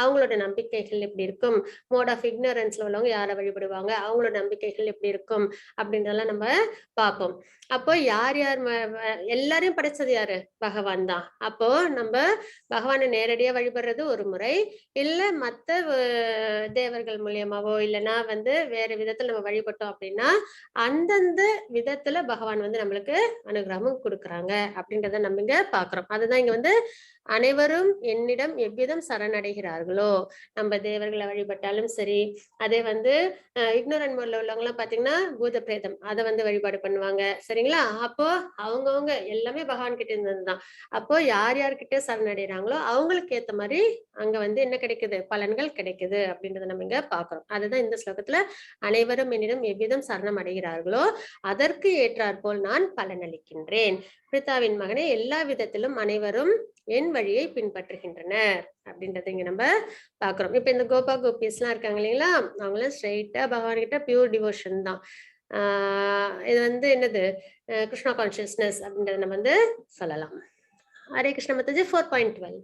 அவங்களோட நம்பிக்கைகள் எப்படி இருக்கும், மோட் ஆஃப் இக்னரன்ஸ்ல உள்ளவங்க யாரை வழிபடுவாங்க, அவங்களோட நம்பிக்கைகள் எப்படி இருக்கும் அப்படின்றதெல்லாம் நம்ம பார்ப்போம். அப்போ யார் யார் எல்லாரையும் படைச்சது யாரு, பகவான் தான். அப்போ நம்ம பகவானை நேரடியா வழிபடுறது ஒரு முறை, இல்ல மத்த தேவர்கள் மூலியமாவோ இல்லைன்னா வந்து வேற விதத்துல நம்ம வழிபட்டோம் அப்படின்னா அந்தந்த விதத்துல பகவான் வந்து நம்மளுக்கு அனுகிரகமும் கொடுக்குறாங்க அப்படின்றத நம்ம இங்க பாக்குறோம். அதுதான் இங்க வந்து அனைவரும் என்னிடம் எவ்விதம் சரணடைகிறார்களோ, நம்ம தேவர்களை வழிபட்டாலும் சரி, அதே வந்து இக்னோரன்ட் மோட்ல உள்ளவங்க எல்லாம் பாத்தீங்கன்னா பூத பிரேதம் அதை வந்து வழிபாடு பண்ணுவாங்க. சரிங்களா? அப்போ அவங்கவுங்க எல்லாமே பகவான் கிட்ட இருந்ததுதான். அப்போ யார் யார்கிட்ட சரணடைறாங்களோ அவங்களுக்கு ஏத்த மாதிரி அங்க வந்து என்ன கிடைக்குது, பலன்கள் கிடைக்குது அப்படின்றத நம்ம இங்க பாக்குறோம். அதுதான் இந்த ஸ்லோகத்துல அனைவரும் என்னிடம் எவ்விதம் சரணம் அடைகிறார்களோ அதற்கு ஏற்றாற்போல் நான் பலனளிக்கின்றேன். பிரித்தாவின் மகனே, எல்லா விதத்திலும் அனைவரும் என் வழியை பின்பற்றுகின்றனர் அப்படின்றத இங்க நம்ம பாக்குறோம். இப்ப இந்த கோபா கோபிஸ் எல்லாம் இருக்காங்க இல்லைங்களா, அவங்க எல்லாம் ஸ்ட்ரெயிட்டா பகவான் கிட்ட பியூர் டிவோஷன் தான். இது வந்து என்னது, கிருஷ்ணா கான்சியஸ்னஸ் அப்படின்றத நம்ம வந்து சொல்லலாம். ஹரே கிருஷ்ண மத்தாஜி. 4.12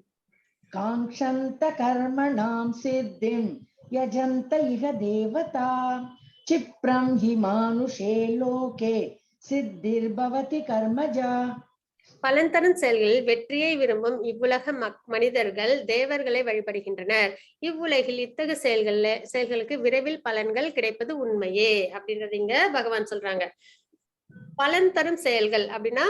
காங்க்ஷந்த கர்மணாம் சித்திம் யஜந்த இஹ தேவதா சிப்ரம் ஹி மானுஷே லோகே சித்திர்பவதி கர்மஜா. பலன் தரும் செயல்களில் வெற்றியை விரும்பும் இவ்வுலக மனிதர்கள் தேவர்களை வழிபடுகின்றனர். இவ்வுலகில் இத்தகு செயல்களுக்கு விரைவில் பலன்கள் கிடைப்பது உண்மையே அப்படின்றது இங்க பகவான் சொல்றாங்க. பலன் தரும் செயல்கள் அப்படின்னா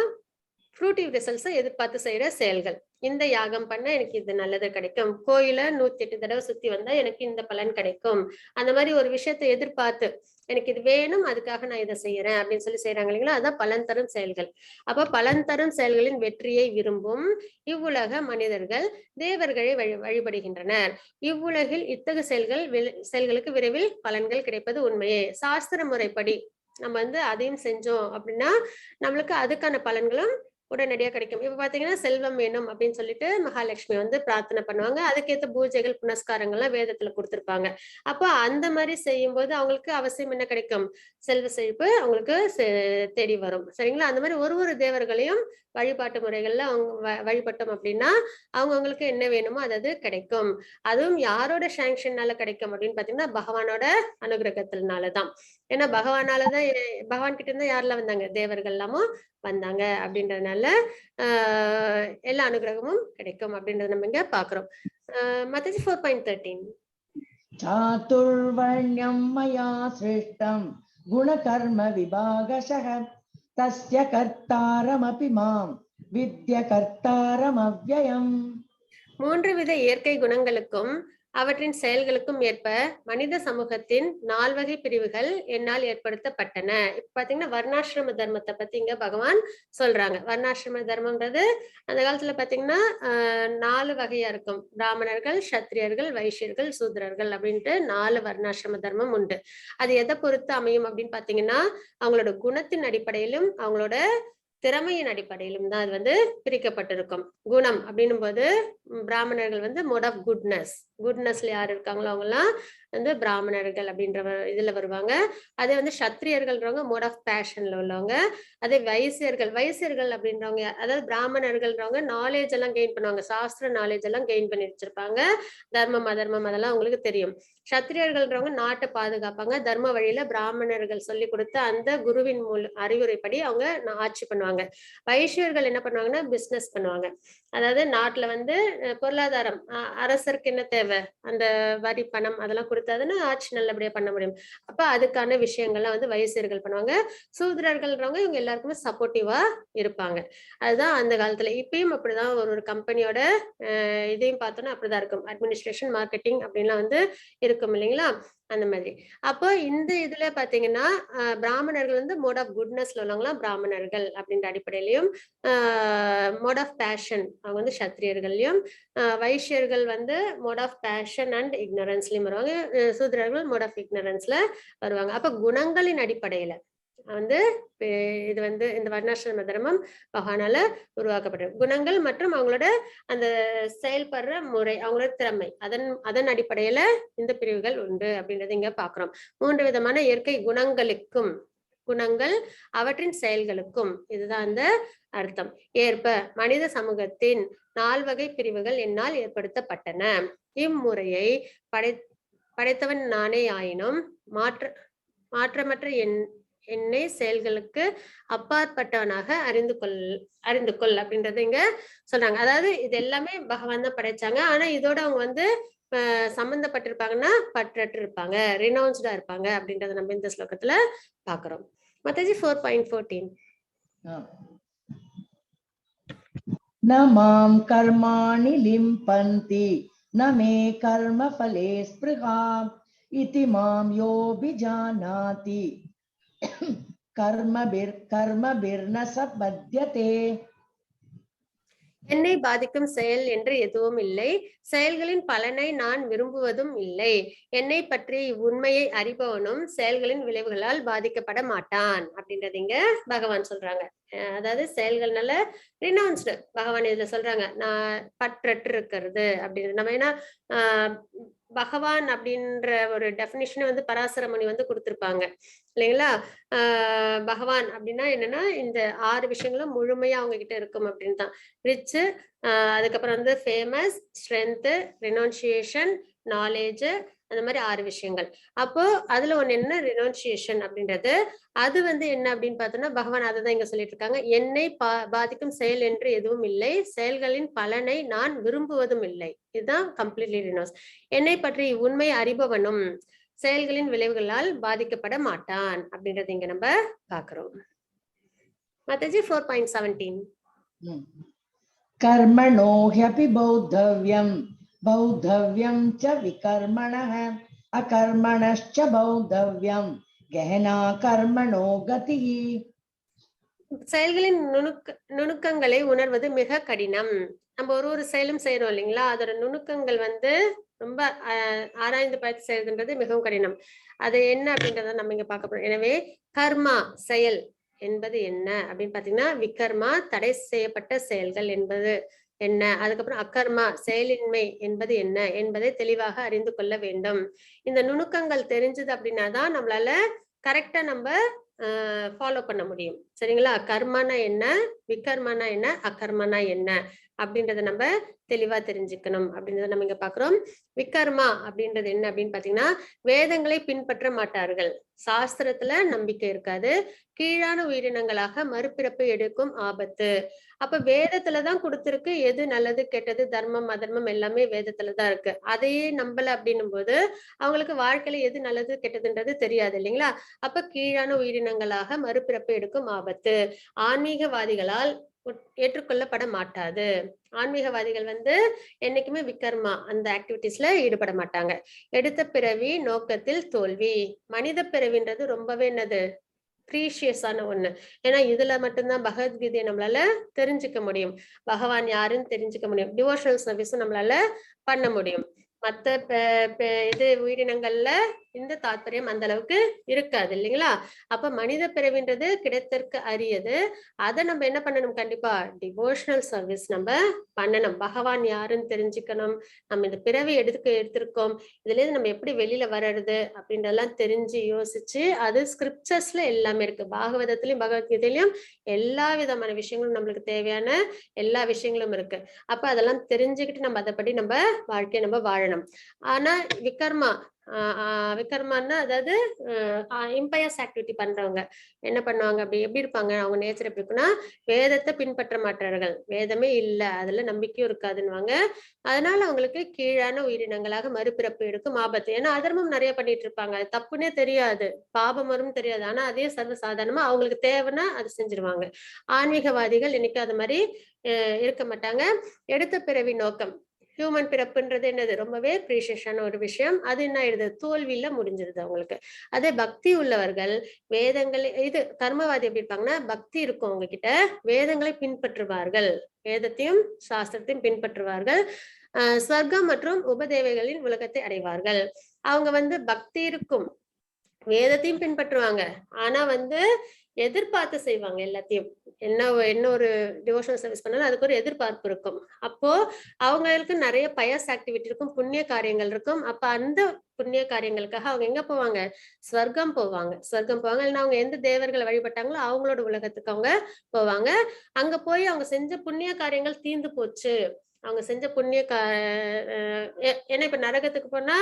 ஃப்ரூட்டிவ் ரிசல்ட்ஸை எதிர்பார்த்து செய்யற செயல்கள். இந்த யாகம் பண்ண எனக்கு இது நல்லது கிடைக்கும், கோயில 108 தடவை சுத்தி வந்தா எனக்கு இந்த பலன் கிடைக்கும், அந்த மாதிரி ஒரு விஷயத்தை எதிர்பார்த்து எனக்கு இது வேணும் அதுக்காக நான் இதை செய்யறேன் அப்படின்னு சொல்லி செய்யறாங்க இல்லைங்களா, அதான் பலன் தரும் செயல்கள். அப்ப பலன் தரும் செயல்களின் வெற்றியை விரும்பும் இவ்வுலக மனிதர்கள் தேவர்களை வழிபடுகின்றனர். இவ்வுலகில் இத்தகு செயல்களுக்கு விரைவில் பலன்கள் கிடைப்பது உண்மையே. சாஸ்திர முறைப்படி நம்ம வந்து அதையும் செஞ்சோம் அப்படின்னா நம்மளுக்கு அதுக்கான பலன்களும் உடனடியா கிடைக்கும். இப்ப பாத்தீங்கன்னா செல்வம் வேணும் அப்படின்னு சொல்லிட்டு மகாலட்சுமி வந்து பிரார்த்தனை பண்ணுவாங்க. அதுக்கேற்ற பூஜைகள் புனஸ்காரங்கள்லாம் வேதத்துல கொடுத்திருப்பாங்க. அப்போ அந்த மாதிரி செய்யும் போது அவங்களுக்கு அவசியம் என்ன கிடைக்கும், செல்வ செழிப்பு அவங்களுக்கு தேடி வரும். சரிங்களா? அந்த மாதிரி ஒரு தேவர்களையும் வழிபாட்டு முறைகள்ல அவங்க வழிபட்டோம் அப்படின்னா அவங்களுக்கு என்ன வேணுமோ அது கிடைக்கும். அதுவும் யாரோட சாங்ஷன்னால கிடைக்கும் அப்படின்னு பாத்தீங்கன்னா பகவானோட அனுகிரகத்தினாலதான். ஏன்னா பகவானாலதான், பகவான் கிட்ட இருந்தா யாரெல்லாம் வந்தாங்க, தேவர்கள் எல்லாமும் வந்தாங்க அப்படின்றதுனால எல்லா அனுகிரகமும் கிடைக்கும் அப்படின்றத நம்ம இங்க பாக்குறோம். மத்தேயு 4.13 சாதுர்வர்ண்யம் மயா சிருஷ்டம் குணகர்ம விபாகசஹ தஸ்ய கர்த்தாரமபி மாம் வித்ய கர்த்தாரம் அவ்யயம். 3 வித இயற்கை குணங்களுக்கும் அவற்றின் செயல்களுக்கும் ஏற்ப மனித சமூகத்தின் 4 வகை பிரிவுகள் என்னால் ஏற்படுத்தப்பட்டன. இப்ப பாத்தீங்கன்னா வர்ணாசிரம தர்மத்தை பத்தி இங்க பகவான் சொல்றாங்க. வர்ணாசிரம தர்மம்ன்றது அந்த காலத்துல பாத்தீங்கன்னா 4 வகையா இருக்கும். பிராமணர்கள், சத்திரியர்கள், வைசியர்கள், சூத்ரர்கள் அப்படின்ட்டு 4 வர்ணாசிரம தர்மம் உண்டு. அது எதை பொறுத்து அமையும் அப்படின்னு பாத்தீங்கன்னா அவங்களோட குணத்தின் அடிப்படையிலும் அவங்களோட திறமையின் அடிப்படையிலும் தான் அது வந்து பிரிக்கப்பட்டிருக்கும். குணம் அப்படின்னும் போது பிராமணர்கள் வந்து மோட் ஆஃப் குட்னஸ்ல யார் இருக்காங்களோ அவங்க எல்லாம் வந்து பிராமணர்கள் அப்படின்ற இதுல வருவாங்க. அதே வந்து சத்திரியர்கள்ன்றவங்க மோட் ஆஃப் பேஷன்ல உள்ளவங்க. அதே வைசியர்கள் அப்படின்றவங்க, அதாவது பிராமணர்கள்ன்றவங்க நாலேஜ் எல்லாம் கெயின் பண்ணுவாங்க, சாஸ்திர நாலேஜ் எல்லாம் கெயின் பண்ணி வச்சிருப்பாங்க, தர்மம் அதர்மம் அதெல்லாம் அவங்களுக்கு தெரியும். சத்திரியர்கள்ன்றவங்க நாட்டை பாதுகாப்பாங்க, தர்ம வழியில பிராமணர்கள் சொல்லி கொடுத்த அந்த குருவின் அறிவுரைப்படி அவங்க ஆட்சி பண்ணுவாங்க. வைசியர்கள் என்ன பண்ணுவாங்கன்னா பிசினஸ் பண்ணுவாங்க. அதாவது நாட்டுல வந்து பொருளாதாரம், அரசருக்கு என்ன தேவை, அந்த வரி பணம் அதெல்லாம் கொடுத்தாதுன்னு ஆட்சி நல்லபடியா பண்ண முடியும். அப்ப அதுக்கான விஷயங்கள்லாம் வந்து வைசியர்கள் பண்ணுவாங்க. சூத்ரர்கள்ன்றவங்க இவங்க எல்லாருக்குமே சப்போர்ட்டிவா இருப்பாங்க. அதுதான் அந்த காலத்துல. இப்பயும் அப்படிதான் ஒரு கம்பெனியோட இதையும் பார்த்தோன்னா அப்படிதான் இருக்கும். அட்மினிஸ்ட்ரேஷன், மார்க்கெட்டிங் அப்படின்லாம் வந்து இருக்கும் இல்லைங்களா, அந்த மாதிரி. அப்போ இந்த இதுல பாத்தீங்கன்னா பிராமணர்கள் வந்து மோட் ஆஃப் குட்னஸ்ல உள்ளவங்களாம் பிராமணர்கள் அப்படின்ற அடிப்படையிலையும், மோட் ஆஃப் பேஷன் அவங்க வந்து சத்திரியர்கள்லயும், வைசியர்கள் வந்து மோட் ஆஃப் பேஷன் அண்ட் இக்னரன்ஸ்லயும் வருவாங்க, சூத்ரர்கள் மோட் ஆஃப் இக்னரன்ஸ்ல வருவாங்க. அப்ப குணங்களின் அடிப்படையில வந்து இது வந்து இந்த வர்ணாசிரம தர்மம் பகவானால உருவாக்கப்பட்டது. குணங்கள் மற்றும் அவங்களோட அந்த செயல்படுற முறை, அவங்களோட திறமை, அதன் அடிப்படையில இந்த பிரிவுகள் உண்டு அப்படின்றத இங்க பாக்குறோம். 3 விதமான இயற்கை குணங்கள் அவற்றின் செயல்களுக்கும், இதுதான் அந்த அர்த்தம், ஏற்ப மனித சமூகத்தின் 4 வகை பிரிவுகள் என்னால் ஏற்படுத்தப்பட்டன. இம்முறையை படைத்தவன் நானே ஆயினும் மாற்றமற்ற என்னை செயல்களுக்கு அப்பாற்பட்டவனாக அறிந்து கொள் அப்படின்றத இங்க சொல்றாங்க. அதாவது இது எல்லாமே பகவான் தான் படைச்சாங்க. ஆனா இதோட அவங்க வந்து சம்பந்தப்பட்டிருப்பாங்கன்னா பற்றற்று இருப்பாங்க, ரினவுன்ஸ்டா இருப்பாங்க அப்படின்றத நம்ம இந்த ஸ்லோகத்துல பாக்குறோம். மத்தேயு 4.14 न मां कर्माणि लिम्पन्ति न मे कर्मफले स्पृहा इति मां योऽभिजानाति कर्मभिर्न स बध्यते. என்னை பாதிக்கும் செயல் என்று எதுவும் இல்லை, செயல்களின் பலனை நான் விரும்புவதும் இல்லை. என்னை பற்றி உண்மையை அறிபவனும் செயல்களின் விளைவுகளால் பாதிக்கப்பட மாட்டான் அப்படின்றது இங்க பகவான் சொல்றாங்க. அதாவது செயல்கள்னால ரினவுன்ஸ்டு பகவான் இதுல சொல்றாங்க, நான் பற்றற்று இருக்கிறது அப்படின்னு. நம்ம ஏன்னா பகவான் அப்படின்ற ஒரு டெபினிஷனை வந்து பராசர முனி வந்து கொடுத்திருப்பாங்க இல்லைங்களா. பகவான் அப்படின்னா என்னன்னா இந்த 6 விஷயங்களும் முழுமையா அவங்க கிட்ட இருக்கும் அப்படின்னு தான். ரிச், அதுக்கப்புறம் வந்து ஃபேமஸ், ஸ்ட்ரென்த், ரினவுன்சியேஷன், நாலேஜ், அந்த மாதிரி 6 விஷயங்கள். அப்போ அதுல ஒண்ணு என்ன ரினவுன்சியேஷன் அப்படின்றது, அது வந்து என்ன அப்படின்னு பார்த்தோம்னா பகவான் அதை தான் இங்க சொல்லிட்டு இருக்காங்க. என்னை பாதிக்கும் செயல் என்று எதுவும் இல்லை, செயல்களின் பலனை நான் விரும்புவதும் இல்லை. இதுதான் கம்ப்ளீட்லி ரினவுன்ஸ். என்னை பற்றி உண்மை அறிபவனும் செயல்களின் விளைவுகளால் பாதிக்கப்பட மாட்டான் அப்படின்றது இங்க நம்ம பாக்குறோம். மாதாஜி 4.17. कर्मणो ह्यपि बौद्धव्यं बौद्धव्यं च विकर्मणः अकर्मणश्च बौद्धव्यं गहना कर्मणो गतिः. செயல்களின் நுணுக்கங்களை உணர்வது மிக கடினம். நம்ம ஒரு செயலும் செய்யறோம் இல்லைங்களா, அதோட நுணுக்கங்கள் வந்து ரொம்ப ஆராய்ந்து பார்த்து செய்யறதுன்றது மிகவும் கடினம். அது என்ன அப்படின்றத நம்ம இங்க பார்க்க போறோம். எனவே கர்மா செயல் என்பது என்ன அப்படின்னு பாத்தீங்கன்னா, விகர்மா தடை செய்யப்பட்ட செயல்கள் என்பது என்ன, அதுக்கப்புறம் அகர்மா செயலின்மை என்பது என்ன என்பதை தெளிவாக அறிந்து கொள்ள வேண்டும். இந்த நுணுக்கங்கள் தெரிஞ்சது அப்படின்னா தான் நம்மளால கரெக்டா நம்ம ஃபாலோ பண்ண முடியும். சரிங்களா. கர்மானா என்ன, விகர்மானா என்ன, அகர்மானா என்ன அப்படின்றத நம்ம தெளிவா தெரிஞ்சுக்கணும் அப்படின்றத நம்ம இங்க பாக்குறோம். விகர்மா அப்படின்றது என்ன அப்படின்னு பாத்தீங்கன்னா, வேதங்களை பின்பற்ற மாட்டார்கள், சாஸ்திரத்துல நம்பிக்கை இருக்காது, கீழான உயிரினங்களாக மறுபிறப்பு எடுக்கும் ஆபத்து. அப்ப வேதத்துலதான் கொடுத்திருக்கு எது நல்லது கெட்டது, தர்மம் அதர்மம் எல்லாமே வேதத்துலதான் இருக்கு. அதையே நம்பல அப்படின்னும் போது அவங்களுக்கு வாழ்க்கையில எது நல்லது கெட்டதுன்றது தெரியாது இல்லைங்களா. அப்ப கீழான உயிரினங்களாக மறுபிறப்பு எடுக்கும் ஆபத்து ஆன்மீகவாதிகளால் ஏற்றுக்கொள்ளப்பட மாட்டாது. ஆன்மீகவாதிகள் வந்து என்னைக்குமே விகர்மா அந்த ஆக்டிவிட்டிஸ்ல ஈடுபட மாட்டாங்க. எடுத்த பிறவி நோக்கத்தில் தோல்வி. மனித பிறவின்றது ரொம்பவே என்னது ப்ரீஷியஸான ஒண்ணு. ஏன்னா இதுல மட்டும்தான் பகவத்கீதையை நம்மளால தெரிஞ்சுக்க முடியும், பகவான் யாருன்னு தெரிஞ்சுக்க முடியும், டிவோஷனல் சர்வீஸும் நம்மளால பண்ண முடியும். மத்த இது உயிரினங்கள்ல இந்த தாற்பயம் அந்த அளவுக்கு இருக்காது இல்லைங்களா. அப்ப மனித பிறவின்றது கிடைத்தற்கு அரியது. அதை நம்ம என்ன பண்ணணும், கண்டிப்பா டிவோஷனல் சர்வீஸ் நம்ம பண்ணணும். பகவான் யாருன்னு தெரிஞ்சுக்கணும், நம்ம இந்த பிறவி எடுத்திருக்கோம், இதுல இருந்து நம்ம எப்படி வெளியில வர்றது அப்படின்றதெல்லாம் தெரிஞ்சு யோசிச்சு, அது ஸ்கிரிப்சர்ஸ்ல எல்லாமே இருக்கு. பாகவதத்திலயும் பகவத்கீதையிலயும் எல்லா விதமான விஷயங்களும் நம்மளுக்கு தேவையான எல்லா விஷயங்களும் இருக்கு. அப்ப அதெல்லாம் தெரிஞ்சுக்கிட்டு நம்ம அதைப்படி நம்ம வாழ்க்கையை நம்ம வாழணும். ஆனா விகர்மா விகர்மான்னா அதாவது இம்பயஸ் ஆக்டிவிட்டி பண்றவங்க என்ன பண்ணுவாங்க, அப்படி எப்படி இருப்பாங்க, அவங்க நேச்சர் எப்படி இருக்குன்னா, வேதத்தை பின்பற்ற மாட்டார்கள், வேதமே இல்ல அதுல நம்பிக்கையும் இருக்காதுன்னுவாங்க. அதனால அவங்களுக்கு கீழான உயிரினங்களாக மறுபிறப்பு எடுக்கும் ஆபத்து. ஏன்னா அதர்மம் நிறைய பண்ணிட்டு இருப்பாங்க, அது தப்புன்னே தெரியாது, பாபம் வரும் தெரியாது, ஆனா அதே சர்வ சாதாரணமா அவங்களுக்கு தேவைன்னா அது செஞ்சிருவாங்க. ஆன்மீகவாதிகள் இன்னைக்கு அது மாதிரி இருக்க மாட்டாங்க. எடுத்த பிறவி நோக்கம், ஹியூமன் பிறப்புன்றது என்னது ரொம்பவே ப்ரீஷியஸான ஒரு விஷயம். அது என்ன ஆயிடுது, தோல்வியில முடிஞ்சிருது அவங்களுக்கு. அதே பக்தி உள்ளவர்கள் வேதங்களை, இது கர்மவாதி எப்படி இருப்பாங்கன்னா, பக்தி இருக்கும் அவங்க கிட்ட, வேதங்களை பின்பற்றுவார்கள், வேதத்தையும் சாஸ்திரத்தையும் பின்பற்றுவார்கள், ஸ்வர்க்கம் மற்றும் உபதேவைகளின் உலகத்தை அடைவார்கள். அவங்க வந்து பக்தி இருக்கும், வேதத்தையும் பின்பற்றுவாங்க, ஆனா வந்து எதிர்பார்த்து செய்வாங்க எல்லாத்தையும். என்ன ஒரு டிவோஷனல் சர்வீஸ் பண்ணாலும் அதுக்கு ஒரு எதிர்பார்ப்பு இருக்கும். அப்போ அவங்களுக்கு நிறைய பயஸ் ஆக்டிவிட்டி இருக்கும், புண்ணிய காரியங்கள் இருக்கும். அப்ப அந்த புண்ணிய காரியங்களுக்காக அவங்க எங்க போவாங்க, ஸ்வர்க்கம் போவாங்க. இல்லைன்னா அவங்க எந்த தேவர்களை வழிபட்டாங்களோ அவங்களோட உலகத்துக்கு அவங்க போவாங்க. அங்க போய் அவங்க செஞ்ச புண்ணிய காரியங்கள் தீர்ந்து போச்சு, அவங்க செஞ்ச புண்ணிய ஏன்னா இப்ப நரகத்துக்கு போனா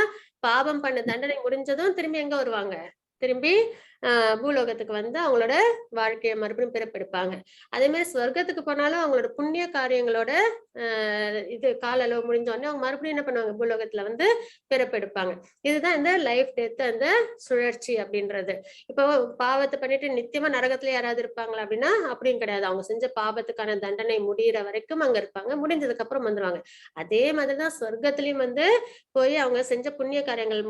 பாவம் பண்ண தண்டனை முடிஞ்சதும் திரும்பி எங்க வருவாங்க, திரும்பி பூலோகத்துக்கு வந்து அவங்களோட வாழ்க்கையை மறுபடியும் பிறப்பெடுப்பாங்க. அதே மாதிரி சொர்க்கத்துக்கு போனாலும் அவங்களோட புண்ணிய காரியங்களோட இது கால அளவு முடிஞ்ச உடனே அவங்க மறுபடியும் என்ன பண்ணுவாங்க, பூலோகத்துல வந்து பிறப்பெடுப்பாங்க. இதுதான் இந்த லைஃப் டெத் அந்த சுழற்சி அப்படின்றது. இப்போ பாவத்தை பண்ணிட்டு நித்தியமா நரகத்துல யாராவது இருப்பாங்களா அப்படின்னா அப்படியும் கிடையாது. அவங்க செஞ்ச பாவத்துக்கான தண்டனை முடியிற வரைக்கும் அங்க இருப்பாங்க. முடிஞ்சதுக்கு அப்புறம் வந்துருவாங்க. அதே மாதிரிதான் சொர்க்கத்திலயும் வந்து போய் அவங்க செஞ்ச புண்ணிய காரியங்கள்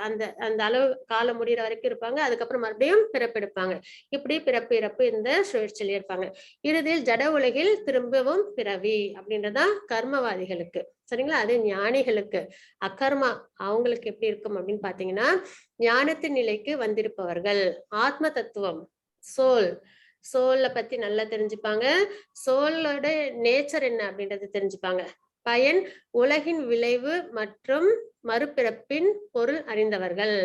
அந்த அந்த அளவு காலம் முடியிற வரைக்கும் இருப்பாங்க. அதுக்கப்புறம் மறுபடியும் பிறப்பெடுப்பாங்க. இப்படி பிறப்பு இறப்பு இந்த சுழற்சியில இருப்பாங்க. இறுதியில் ஜட உலகில் திரும்பவும் பிறவி அப்படின்றதான் கர்மவாதிகளுக்கு. சரிங்களா? அது ஞானிகளுக்கு. அகர்மா அவங்களுக்கு எப்படி இருக்கும் அப்படின்னு பாத்தீங்கன்னா, ஞானத்தின் நிலைக்கு வந்திருப்பவர்கள் ஆத்ம தத்துவம், சோல் சோல்ல பத்தி நல்லா தெரிஞ்சுப்பாங்க. சோலோட நேச்சர் என்ன அப்படின்றது தெரிஞ்சுப்பாங்க. பயன், உலகின் விளைவு மற்றும் மறுபிறப்பின் பொருள் அறிந்தவர்கள்.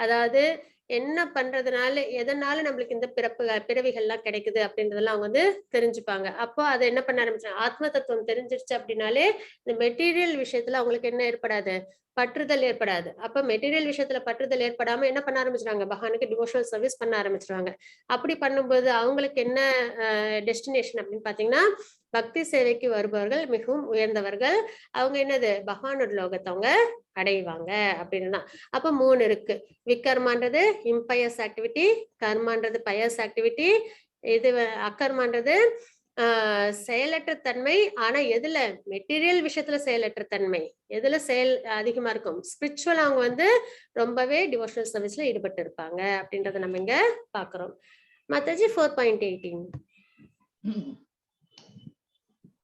அதாவது என்ன பண்றதுனால எதனால நம்மளுக்கு இந்த பிறவிகள்லாம் கிடைக்குது அப்படின்றதெல்லாம் அவங்க வந்து தெரிஞ்சுப்பாங்க. அப்போ அதை என்ன பண்ண ஆரம்பிச்சாங்க, ஆத்ம தத்துவம் தெரிஞ்சிருச்சு அப்படின்னாலே இந்த மெட்டீரியல் விஷயத்துல அவங்களுக்கு என்ன ஏற்படாது, பற்றுதல் ஏற்படாது. அப்ப மெட்டீரியல் விஷயத்துல பற்றுதல் ஏற்படாம என்ன பண்ண ஆரம்பிச்சிருவாங்க, பகவானுக்கு டிவோஷனல் சர்வீஸ் பண்ண ஆரம்பிச்சிருவாங்க. அப்படி பண்ணும்போது அவங்களுக்கு என்ன டெஸ்டினேஷன் அப்படின்னு பாத்தீங்கன்னா, பக்தி சேவைக்கு வருபவர்கள் மிகவும் உயர்ந்தவர்கள். அவங்க என்னது, பகவானோட லோகத்தை அவங்க அடைவாங்க அப்படின்னு. அப்ப 3 இருக்கு. விக்கர்மான்றது இம்பயஸ் ஆக்டிவிட்டி, கர்மான்றது பயஸ் ஆக்டிவிட்டி, இது அக்கர்மான்றது செயலற்ற தன்மை. ஆனா எதுல, மெட்டீரியல் விஷயத்துல செயலற்ற தன்மை. எதுல செயல் அதிகமா இருக்கும், ஸ்பிரிச்சுவல் அவங்க வந்து ரொம்பவே டிவோஷனல் சர்வீஸ்ல ஈடுபட்டு இருப்பாங்க அப்படின்றத நம்ம இங்க பாக்குறோம். மாதாஜி 4.18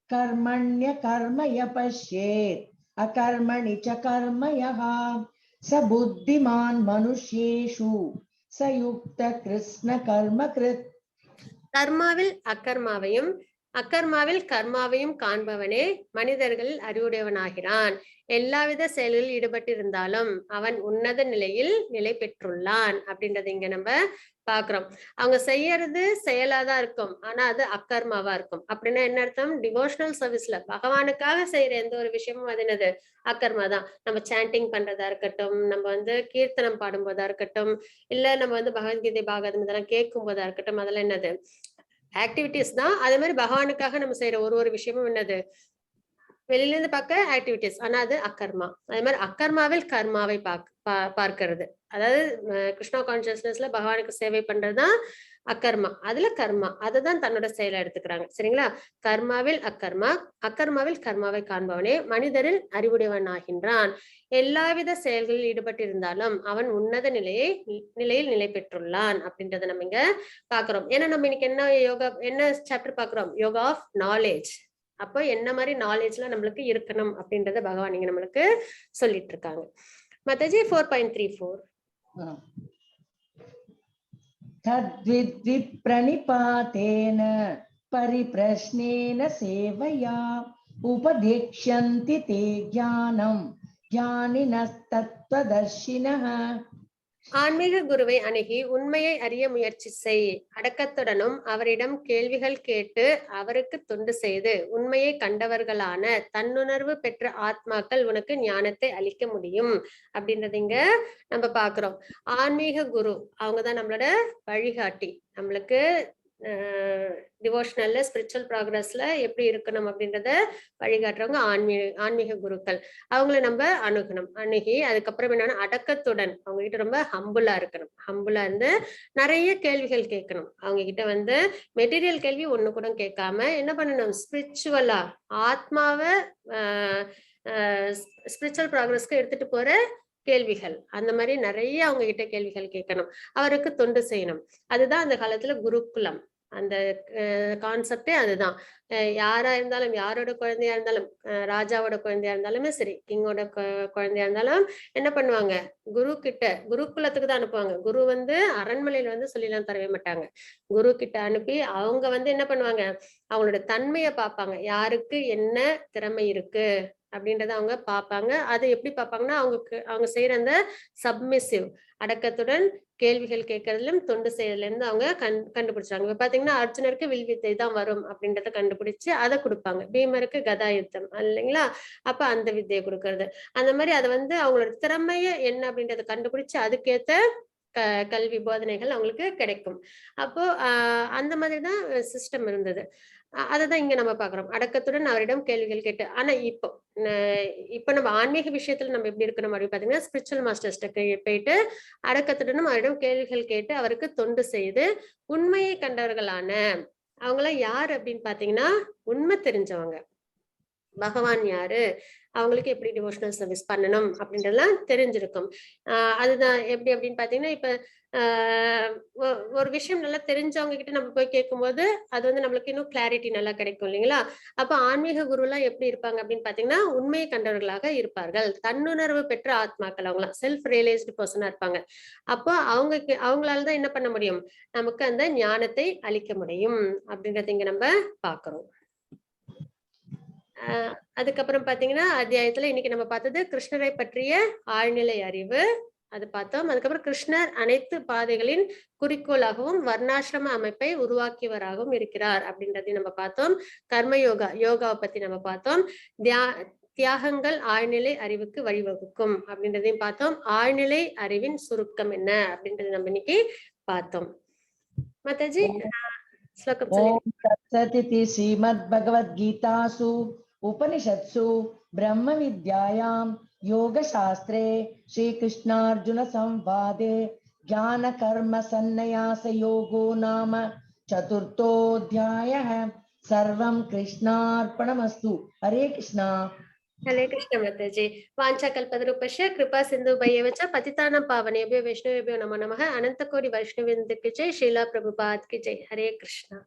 कर्मण्य कर्म य पश्येत् अकर्मणि च कर्म यः स बुद्धिमान् मनुष्येषु स युक्त कृष्ण कर्म कृत्. கர்மாவில் அக்கர்மாவையும் அக்கர்மாவில் கர்மாவையும் காண்பவனே மனிதர்களில் அறிவுடையவனாகிறான். எல்லாவித செயல்களில் ஈடுபட்டிருந்தாலும் அவன் உன்னத நிலையில் நிலை பெற்றுள்ளான் அப்படின்றத இங்க நம்ம பாக்குறோம். அவங்க செய்யறது செயலாதான் இருக்கும், ஆனா அது அக்கர்மாவா இருக்கும். அப்படின்னா என்ன அர்த்தம், டிவோஷனல் சர்வீஸ்ல பகவானுக்காக செய்யற எந்த ஒரு விஷயமும் அது என்னது, அக்கர்மா தான். நம்ம சாண்டிங் பண்றதா இருக்கட்டும், நம்ம வந்து கீர்த்தனம் பாடும்போதா இருக்கட்டும், இல்ல நம்ம வந்து பகவத்கீதை பாகவதம் இதெல்லாம் கேட்கும் போதா இருக்கட்டும், அதெல்லாம் என்னது, ஆக்டிவிட்டிஸ் தான். அதே மாதிரி பகவானுக்காக நம்ம செய்யற ஒரு விஷயமும் என்னது, வெளியில இருந்து பார்க்க ஆக்டிவிட்டிஸ், ஆனா அது அக்கர்மா. அதே மாதிரி அக்கர்மாவில் கர்மாவை பார்க்கிறது. அதாவது கிருஷ்ணா கான்சியஸ்னஸ்ல பகவானுக்கு சேவை பண்றதுதான் அக்கர்மா, அதுல கர்மா அதுதான் தன்னோட செயலை எடுத்துக்கிறாங்க. சரிங்களா? கர்மாவில் அக்கர்மா, அக்கர்மாவில் கர்மாவை காண்பவனே மனிதரில் அறிவுடையவன் ஆகின்றான். எல்லாவித செயல்களில் ஈடுபட்டிருந்தாலும் அவன் உன்னத நிலையில் நிலை பெற்றுள்ளான் அப்படின்றத நம்ம இங்க பாக்குறோம். ஏன்னா நம்ம இன்னைக்கு என்ன யோகா, என்ன சாப்டர் பாக்குறோம், யோகா ஆஃப் நாலேஜ். அப்போ என்ன மாதிரி நாலேஜ்லாம் நம்மளுக்கு இருக்கணும் அப்படின்றத பகவான் இங்க நம்மளுக்கு சொல்லிட்டு இருக்காங்க. மாதாஜி 4.34 तद्विद्विप् प्रणिपातेन परिप्रश्नेन सेवया उपदेक्ष्यन्ति ते ज्ञानं ज्ञानिनस्तत्त्वदर्शिनः. ஆன்மீக குருவை அணுகி உண்மையை அறிய முயற்சி செய். அடக்கத்துடனும் அவரிடம் கேள்விகள் கேட்டு அவருக்கு தொண்டு செய்து உண்மையை கண்டவர்களான தன்னுணர்வு பெற்ற ஆத்மாக்கள் உனக்கு ஞானத்தை அளிக்க முடியும் அப்படின்றத இங்க நம்ம பாக்குறோம். ஆன்மீக குரு அவங்கதான் நம்மளோட வழிகாட்டி. நம்மளுக்கு டிவோஷனல்ல ஸ்பிரிச்சுவல் ப்ராக்ரஸ்ல எப்படி இருக்கணும் அப்படின்றத வழிகாட்டுறவங்க ஆன்மீக குருக்கள். அவங்கள நம்ம அணுகி அதுக்கப்புறம் என்னன்னா அடக்கத்துடன் அவங்க கிட்ட ரொம்ப ஹம்புலா இருக்கணும். ஹம்புலா இருந்து நிறைய கேள்விகள் கேட்கணும். அவங்க கிட்ட வந்து மெட்டீரியல் கேள்வி ஒண்ணு கூட கேட்காம என்ன பண்ணணும், ஸ்பிரிச்சுவலா ஆத்மாவை ஸ்பிரிச்சுவல் ப்ராக்ரஸ்க்கு எடுத்துட்டு போற கேள்விகள், அந்த மாதிரி நிறைய அவங்க கிட்ட கேள்விகள் கேட்கணும். அவருக்கு தொண்டு செய்யணும். அதுதான் அந்த காலத்துல குருகுலம். அந்த கான்செப்டே அதுதான். யாரா இருந்தாலும், யாரோட குழந்தையா இருந்தாலும், ராஜாவோட குழந்தையா இருந்தாலுமே சரி, கிங்கோட குழந்தையா இருந்தாலும் என்ன பண்ணுவாங்க, குருகுலத்துக்கு தான் அனுப்புவாங்க. குரு வந்து அரண்மனையில வந்து சொல்லிலாம் தரவே மாட்டாங்க. குரு கிட்ட அனுப்பி அவங்க வந்து என்ன பண்ணுவாங்க, அவங்களோட தன்மையை பார்ப்பாங்க. யாருக்கு என்ன திறமை இருக்கு அப்படின்றத அவங்க பார்ப்பாங்க. அது எப்படி பார்ப்பாங்கன்னா, அவங்க செய்யற அந்த சப்மிசிவ் அடக்கத்துடன் கேள்விகள் கேட்கறதுலும் தொண்டு செய்யறதுல இருந்து அவங்க கண்டுபிடிச்சாங்க. இப்ப பாத்தீங்கன்னா அர்ஜுனருக்கு வில்வித்தை தான் வரும் அப்படின்றத கண்டுபிடிச்சு அதை கொடுப்பாங்க. பீமருக்கு கதா யுத்தம் இல்லைங்களா, அப்ப அந்த வித்தையை கொடுக்கறது. அந்த மாதிரி அதை வந்து அவங்களோட திறமைய என்ன அப்படின்றத கண்டுபிடிச்சு அதுக்கேத்த கல்வி போதனைகள் அவங்களுக்கு கிடைக்கும். அப்போ அந்த மாதிரி தான் சிஸ்டம் இருந்தது. அததான் இங்க நம்ம பார்க்கிறோம். அடக்கத்துடன் அவரிடம் கேள்விகள் கேட்டு. ஆனா இப்ப நம்ம ஆன்மீக விஷயத்துல நம்ம எப்படி இருக்கணும் அப்படின்னு பாத்தீங்கன்னா, ஸ்பிரிச்சுவல் மாஸ்டர்ஸ்ட்ட போயிட்டு அடக்கத்துடனும் அவரிடம் கேள்விகள் கேட்டு அவருக்கு தொண்டு செய்து உண்மையை கண்டவர்களான அவங்களாம் யார் அப்படின்னு பாத்தீங்கன்னா, உண்மை தெரிஞ்சவங்க. பகவான் யாரு? அவங்களுக்கு எப்படி டிவோஷனல் சர்வீஸ் பண்ணணும் அப்படின்றதெல்லாம் தெரிஞ்சிருக்கும். அதுதான் எப்படி அப்படின்னு பாத்தீங்கன்னா, இப்ப ஒரு விஷயம் நல்லா தெரிஞ்சவங்க கிட்ட நம்ம போய் கேட்கும்போது, அது வந்து நம்மளுக்கு இன்னும் கிளாரிட்டி நல்லா கிடைக்கும் இல்லைங்களா? அப்ப ஆன்மீக குருலாம் எப்படி இருப்பாங்க அப்படின்னு பாத்தீங்கன்னா, உண்மையை கண்டவர்களாக இருப்பார்கள். தன்னுணர்வு பெற்ற ஆத்மாக்கள் அவங்கலாம். செல்ஃப் ரியலைஸ்டு பெர்சனா இருப்பாங்க. அப்போ அவங்களால தான் என்ன பண்ண முடியும்? நமக்கு அந்த ஞானத்தை அளிக்க முடியும் அப்படின்றத இங்க நம்ம பார்க்கிறோம். அதுக்கப்புறம் பாத்தீங்கன்னா, அத்தியாயத்துல இன்னைக்கு நம்ம பார்த்தது கிருஷ்ணரை பற்றிய ஆழ்நிலை அறிவு. அது பார்த்தோம். அதுக்கப்புறம் கிருஷ்ணர் அனைத்து பாதைகளின் குறிக்கோளாகவும் வர்ணாசிரம அமைப்பை உருவாக்கியவராகவும் இருக்கிறார் அப்படின்றதையும் நம்ம பார்த்தோம். கர்ம யோகாவை பத்தி நம்ம பார்த்தோம். தியாகங்கள் ஆழ்நிலை அறிவுக்கு வழிவகுக்கும் அப்படின்றதையும் பார்த்தோம். ஆழ்நிலை அறிவின் சுருக்கம் என்ன அப்படின்றத நம்ம இன்னைக்கு பார்த்தோம். மாதாஜி ஸ்லோகம் ஓம் தத்சதிதி ஸ்ரீமத்பகவத்கீதாசு उपनिषत्सु ब्रह्म विद्यायां योग शास्त्रे श्री कृष्णार्जुन संवादे ज्ञान कर्म सन्न्यास योगो नाम चतुर्थोऽध्यायः सर्वं कृष्णार्पणमस्तु। हरे कृष्णा। हरे कृष्ण माताजी। वाञ्छाकल्पतरुभ्यश्च कृपा सिन्धुभ्येव च पतितानां पावनेभ्यो वैष्णवेभ्यो नमो नमः। अनंत कोटि वैष्णववृन्द की जय। श्रीला प्रभुपाद की जय। हरे कृष्णा।